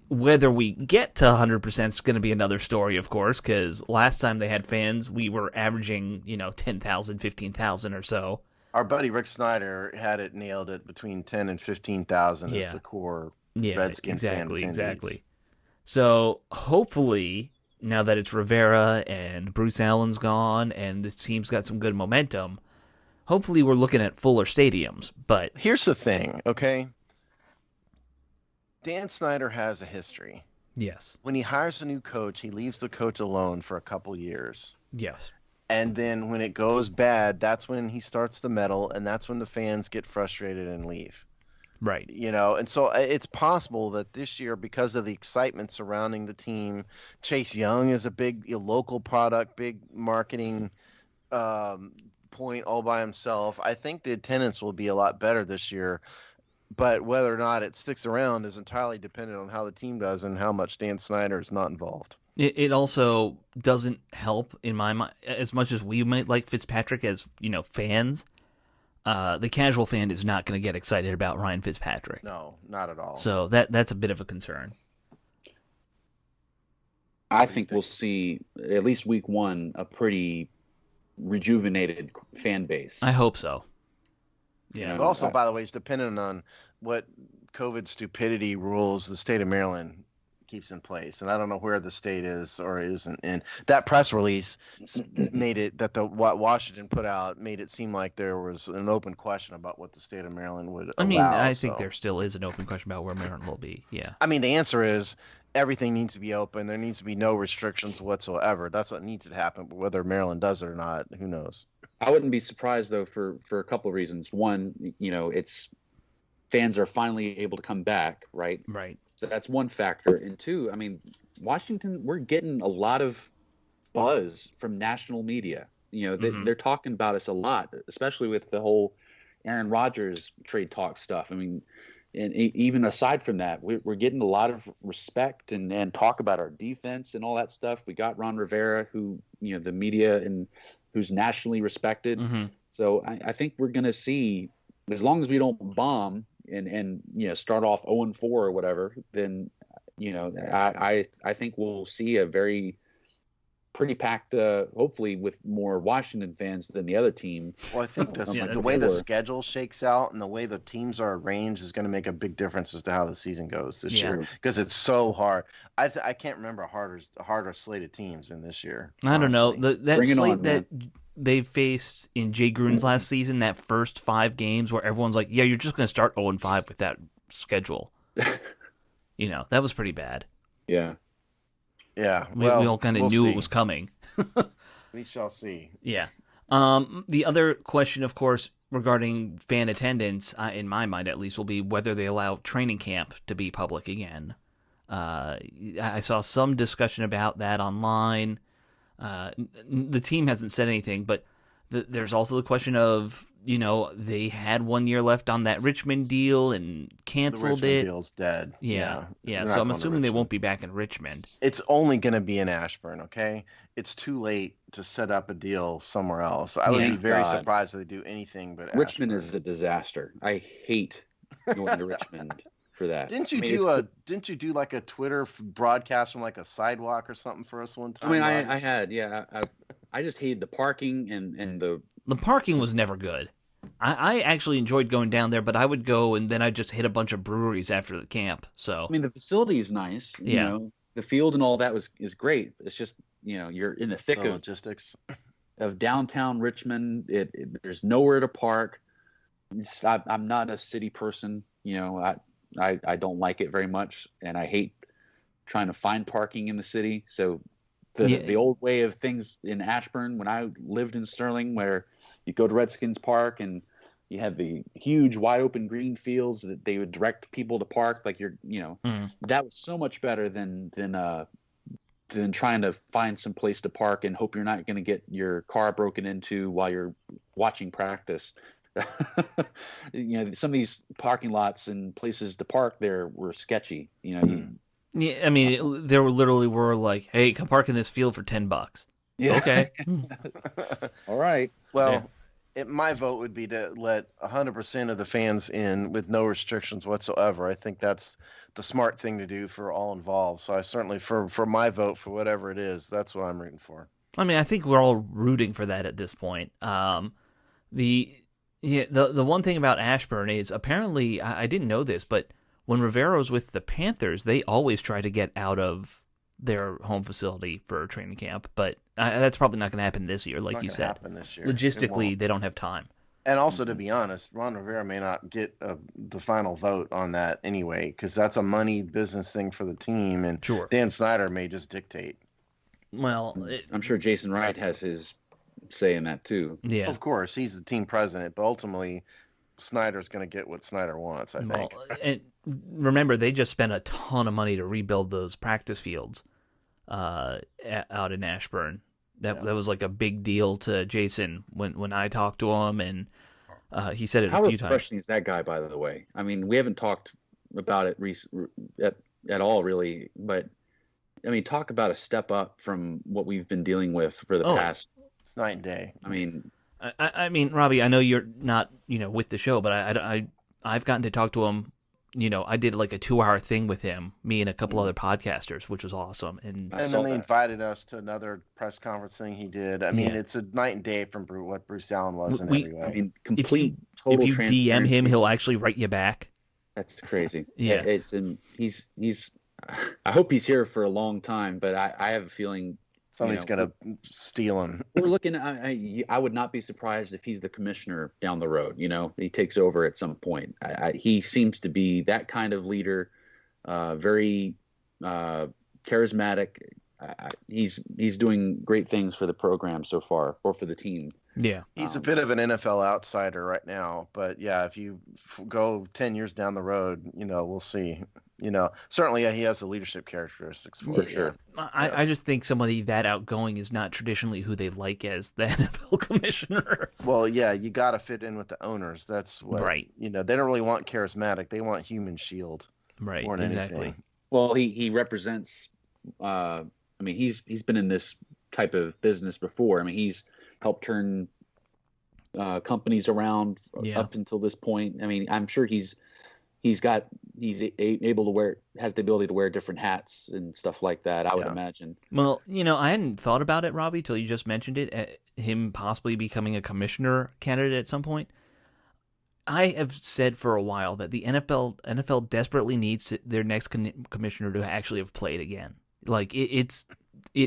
Whether we get to 100% is going to be another story, of course, because last time they had fans, we were averaging, 10,000, 15,000 or so. Our buddy Rick Snyder had it nailed at between 10 and 15,000 as the core Redskins fan attendees. Exactly. So hopefully, now that it's Rivera and Bruce Allen's gone and this team's got some good momentum, hopefully we're looking at fuller stadiums. But here's the thing, okay? Dan Snyder has a history. Yes. When he hires a new coach, he leaves the coach alone for a couple years. Yes. And then when it goes bad, that's when he starts to meddle, and that's when the fans get frustrated and leave. Right. And so it's possible that this year, because of the excitement surrounding the team, Chase Young is a big local product, big marketing point all by himself. I think the attendance will be a lot better this year. But whether or not it sticks around is entirely dependent on how the team does and how much Dan Snyder is not involved. It also doesn't help, in my mind, as much as we might like Fitzpatrick as, fans. The casual fan is not going to get excited about Ryan Fitzpatrick. No, not at all. So that's a bit of a concern. I think we'll see, at least week 1, a pretty rejuvenated fan base. I hope so. Yeah. But also, by the way, it's dependent on what COVID stupidity rules the state of Maryland keeps in place. And I don't know where the state is or isn't. And that press release made it that what Washington put out made it seem like there was an open question about what the state of Maryland would allow. I think there still is an open question about where Maryland will be. Yeah. I mean, the answer is everything needs to be open. There needs to be no restrictions whatsoever. That's what needs to happen. But whether Maryland does it or not, who knows? I wouldn't be surprised, though, for a couple of reasons. One, it's fans are finally able to come back, right? Right. So that's one factor. And two, I mean, Washington, we're getting a lot of buzz from national media. They're talking about us a lot, especially with the whole Aaron Rodgers trade talk stuff. I mean, and even aside from that, we're getting a lot of respect and talk about our defense and all that stuff. We got Ron Rivera, who, the media and who's nationally respected. Mm-hmm. So I think we're going to see, as long as we don't bomb and start off 0-4 or whatever, then, I think we'll see a pretty packed, hopefully with more Washington fans than the other team. Well, I think the way the schedule shakes out and the way the teams are arranged is going to make a big difference as to how the season goes this year, because it's so hard. I can't remember a harder slate of teams in this year. I don't know. That slate that they faced in Jay Gruden's last season, that first 5 games where everyone's like, yeah, you're just going to start 0-5 with that schedule. That was pretty bad. Yeah. Yeah, we all kind of knew it was coming. We shall see. Yeah. The other question, of course, regarding fan attendance, in my mind at least, will be whether they allow training camp to be public again. I saw some discussion about that online. The team hasn't said anything, but there's also the question of, they had 1 year left on that Richmond deal and canceled the it. Richmond deal's dead. Yeah. So I'm assuming they won't be back in Richmond. It's only going to be in Ashburn, okay? It's too late to set up a deal somewhere else. I would be very surprised if they do anything but Richmond Ashburn. is a disaster. I hate going to Richmond for that. Didn't you do like a Twitter broadcast from like a sidewalk or something for us one time? I mean, I had, yeah. I just hated the parking and the parking was never good. I actually enjoyed going down there, but I would go and then I'd just hit a bunch of breweries after the camp. So I mean, the facility is nice. The field and all that is great. It's just, you're in the thick of logistics of downtown Richmond. There's nowhere to park. I'm not a city person. I don't like it very much, and I hate trying to find parking in the city. So the old way of things in Ashburn, when I lived in Sterling, where you go to Redskins Park and you have the huge wide open green fields that they would direct people to park, like that was so much better than than trying to find some place to park and hope you're not going to get your car broken into while you're watching practice. Some of these parking lots and places to park there were sketchy. Yeah, I mean, there literally were like, "Hey, come park in this field for $10." Yeah. Okay. All right. Well, my vote would be to let 100% of the fans in with no restrictions whatsoever. I think that's the smart thing to do for all involved. So I certainly, for my vote, for whatever it is, that's what I'm rooting for. I mean, I think we're all rooting for that at this point. The one thing about Ashburn is apparently, I didn't know this, but when Rivero's with the Panthers, they always try to get out of their home facility for training camp, but that's probably not going to happen this year, like you said. Happen this year. Logistically, they don't have time. And also, to be honest, Ron Rivera may not get the final vote on that anyway, because that's a money business thing for the team, and Sure. Dan Snyder may just dictate. Well, I'm sure Jason Wright has his say in that too. Yeah. Of course, he's the team president, but ultimately, Snyder's going to get what Snyder wants, I think. And remember, they just spent a ton of money to rebuild those practice fields out in Ashburn. That was like a big deal to Jason when I talked to him, and he said it a few times. How refreshing is that guy, by the way? I mean, we haven't talked about it at all, really, but I mean, talk about a step up from what we've been dealing with for the past. It's night and day. I mean, Robbie, I know you're not, with the show, but I've gotten to talk to him. I did like a 2-hour thing with him, me and a couple other podcasters, which was awesome. And then they invited us to another press conference thing he did. I mean, it's a night and day from what Bruce Allen was in every way. I mean, total if you DM him, he'll actually write you back. That's crazy. Yeah, he's. I hope he's here for a long time, but I have a feeling somebody's gonna steal him. We're looking. I would not be surprised if he's the commissioner down the road. He takes over at some point. He seems to be that kind of leader, very charismatic. He's doing great things for the program so far, or for the team. Yeah, he's a bit of an NFL outsider right now, but yeah, if you go 10 years down the road, we'll see. Certainly he has the leadership characteristics for sure. I just think somebody that outgoing is not traditionally who they like as the NFL commissioner. Well, yeah, you got to fit in with the owners. That's what, right. They don't really want charismatic. They want human shield. Right. More than exactly. Anything. Well, he represents. I mean, he's been in this type of business before. I mean, he's helped turn companies around up until this point. I mean, I'm sure he's able to has the ability to wear different hats and stuff like that, I would imagine. Well, I hadn't thought about it, Robbie, till you just mentioned it, him possibly becoming a commissioner candidate at some point. I have said for a while that the NFL desperately needs their next commissioner to actually have played again. Like, it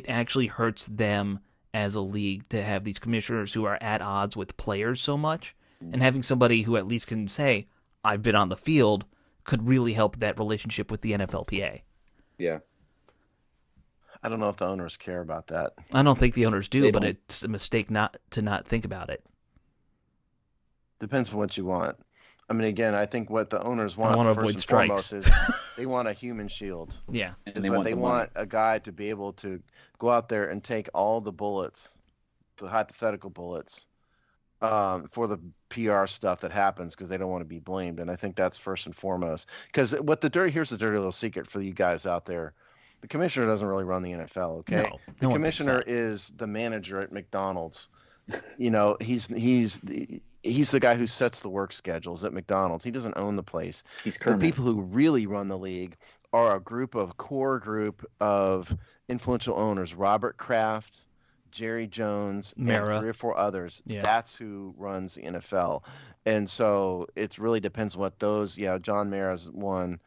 actually hurts them as a league to have these commissioners who are at odds with players so much, and having somebody who at least can say, I've been on the field, could really help that relationship with the NFLPA. Yeah. I don't know if the owners care about that. I don't think the owners do, but it's a mistake not to think about it. Depends on what you want. I mean, again, I think what the owners want first and foremost is they want a human shield. Yeah. And they want a guy to be able to go out there and take all the bullets, the hypothetical bullets, for the PR stuff that happens because they don't want to be blamed. And I think that's first and foremost. Because here's the dirty little secret for you guys out there. The commissioner doesn't really run the NFL, okay? No, the commissioner is the manager at McDonald's. He's the guy who sets the work schedules at McDonald's. He doesn't own the place. The people who really run the league are a core group of influential owners. Robert Kraft, Jerry Jones, Mara, and 3 or 4 others. Yeah. That's who runs the NFL. And so it really depends what those. Yeah, John Mara's one.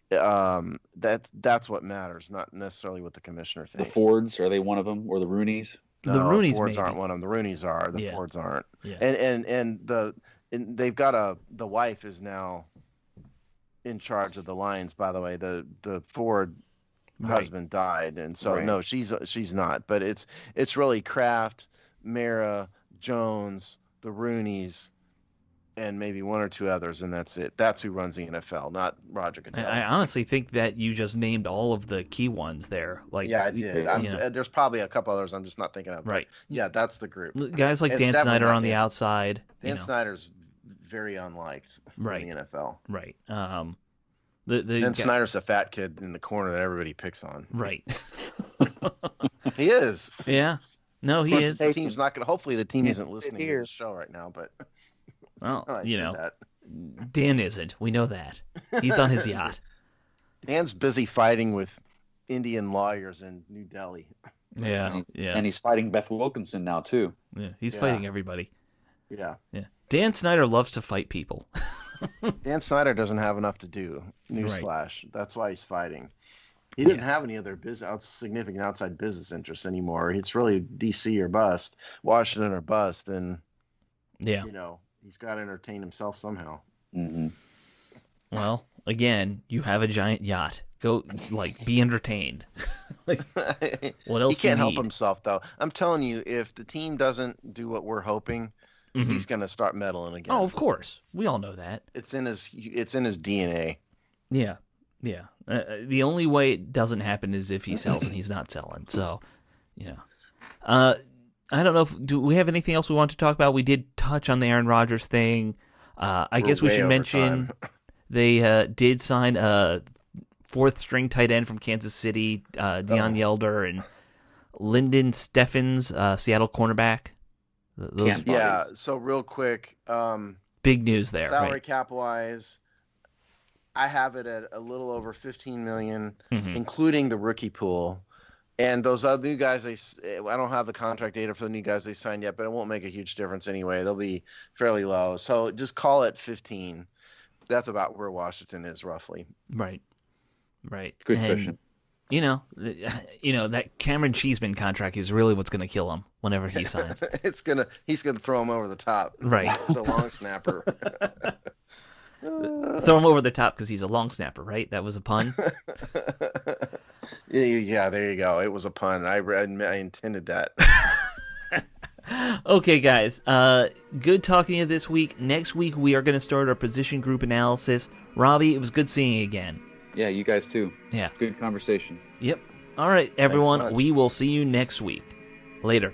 That's what matters, not necessarily what the commissioner thinks. The Fords, are they one of them, or the Rooneys? No, the Rooneys Fords maybe. aren't one of them. The Rooneys are. The Fords aren't. Yeah. And they've got the wife is now in charge of the Lions. By the way, the Ford husband died, and so no, she's not. But it's really Kraft, Mara, Jones, the Rooneys, and maybe one or two others, and that's it. That's who runs the NFL, not Roger Goodell. I honestly think that you just named all of the key ones there. Like, yeah, I did. There's probably a couple others I'm just not thinking of. Right. Yeah, that's the group. Guys like It's Dan definitely Snyder not on the Dan. outside. Dan Snyder's very unliked Right. in the NFL. Right. Dan Snyder's a fat kid in the corner that everybody picks on. Right. He is. Yeah. No, he is. The team's not going to. Hopefully, the team isn't listening to the show right now. But well, that. Dan isn't. We know that. He's on his yacht. Dan's busy fighting with Indian lawyers in New Delhi. Yeah. And he's fighting Beth Wilkinson now too. Yeah. He's fighting everybody. Yeah. Yeah. Dan Snyder loves to fight people. Dan Snyder doesn't have enough to do. Newsflash. Right. That's why he's fighting. He didn't have any other significant outside business interests anymore. It's really DC or bust, Washington or bust, and he's got to entertain himself somehow. Mm-hmm. Well, again, you have a giant yacht. Go, be entertained. What else? He can't help himself, though. I'm telling you, if the team doesn't do what we're hoping, he's going to start meddling again. Oh, of course, we all know that. It's in his DNA. Yeah. Yeah. The only way it doesn't happen is if he sells and he's not selling. So, I don't know. Do we have anything else we want to talk about? We did touch on the Aaron Rodgers thing. I guess we should mention they did sign a fourth string tight end from Kansas City, Deion Yelder, and Lyndon Steffens, Seattle cornerback. So real quick. Big news there. Salary cap wise. I have it at a little over $15 million, including the rookie pool. And those other new guys, I don't have the contract data for the new guys they signed yet, but it won't make a huge difference anyway. They'll be fairly low. So just call it 15. That's about where Washington is roughly. Right. Good question. That Cameron Cheeseman contract is really what's going to kill him whenever he signs. He's gonna throw him over the top. Right. The long snapper. Throw him over the top because he's a long snapper, right? That was a pun. Yeah, there you go. It was a pun. I intended that. Okay, guys. Good talking to you this week. Next week, we are going to start our position group analysis. Robbie, it was good seeing you again. Yeah, you guys too. Yeah. Good conversation. Yep. All right, everyone. We will see you next week. Later.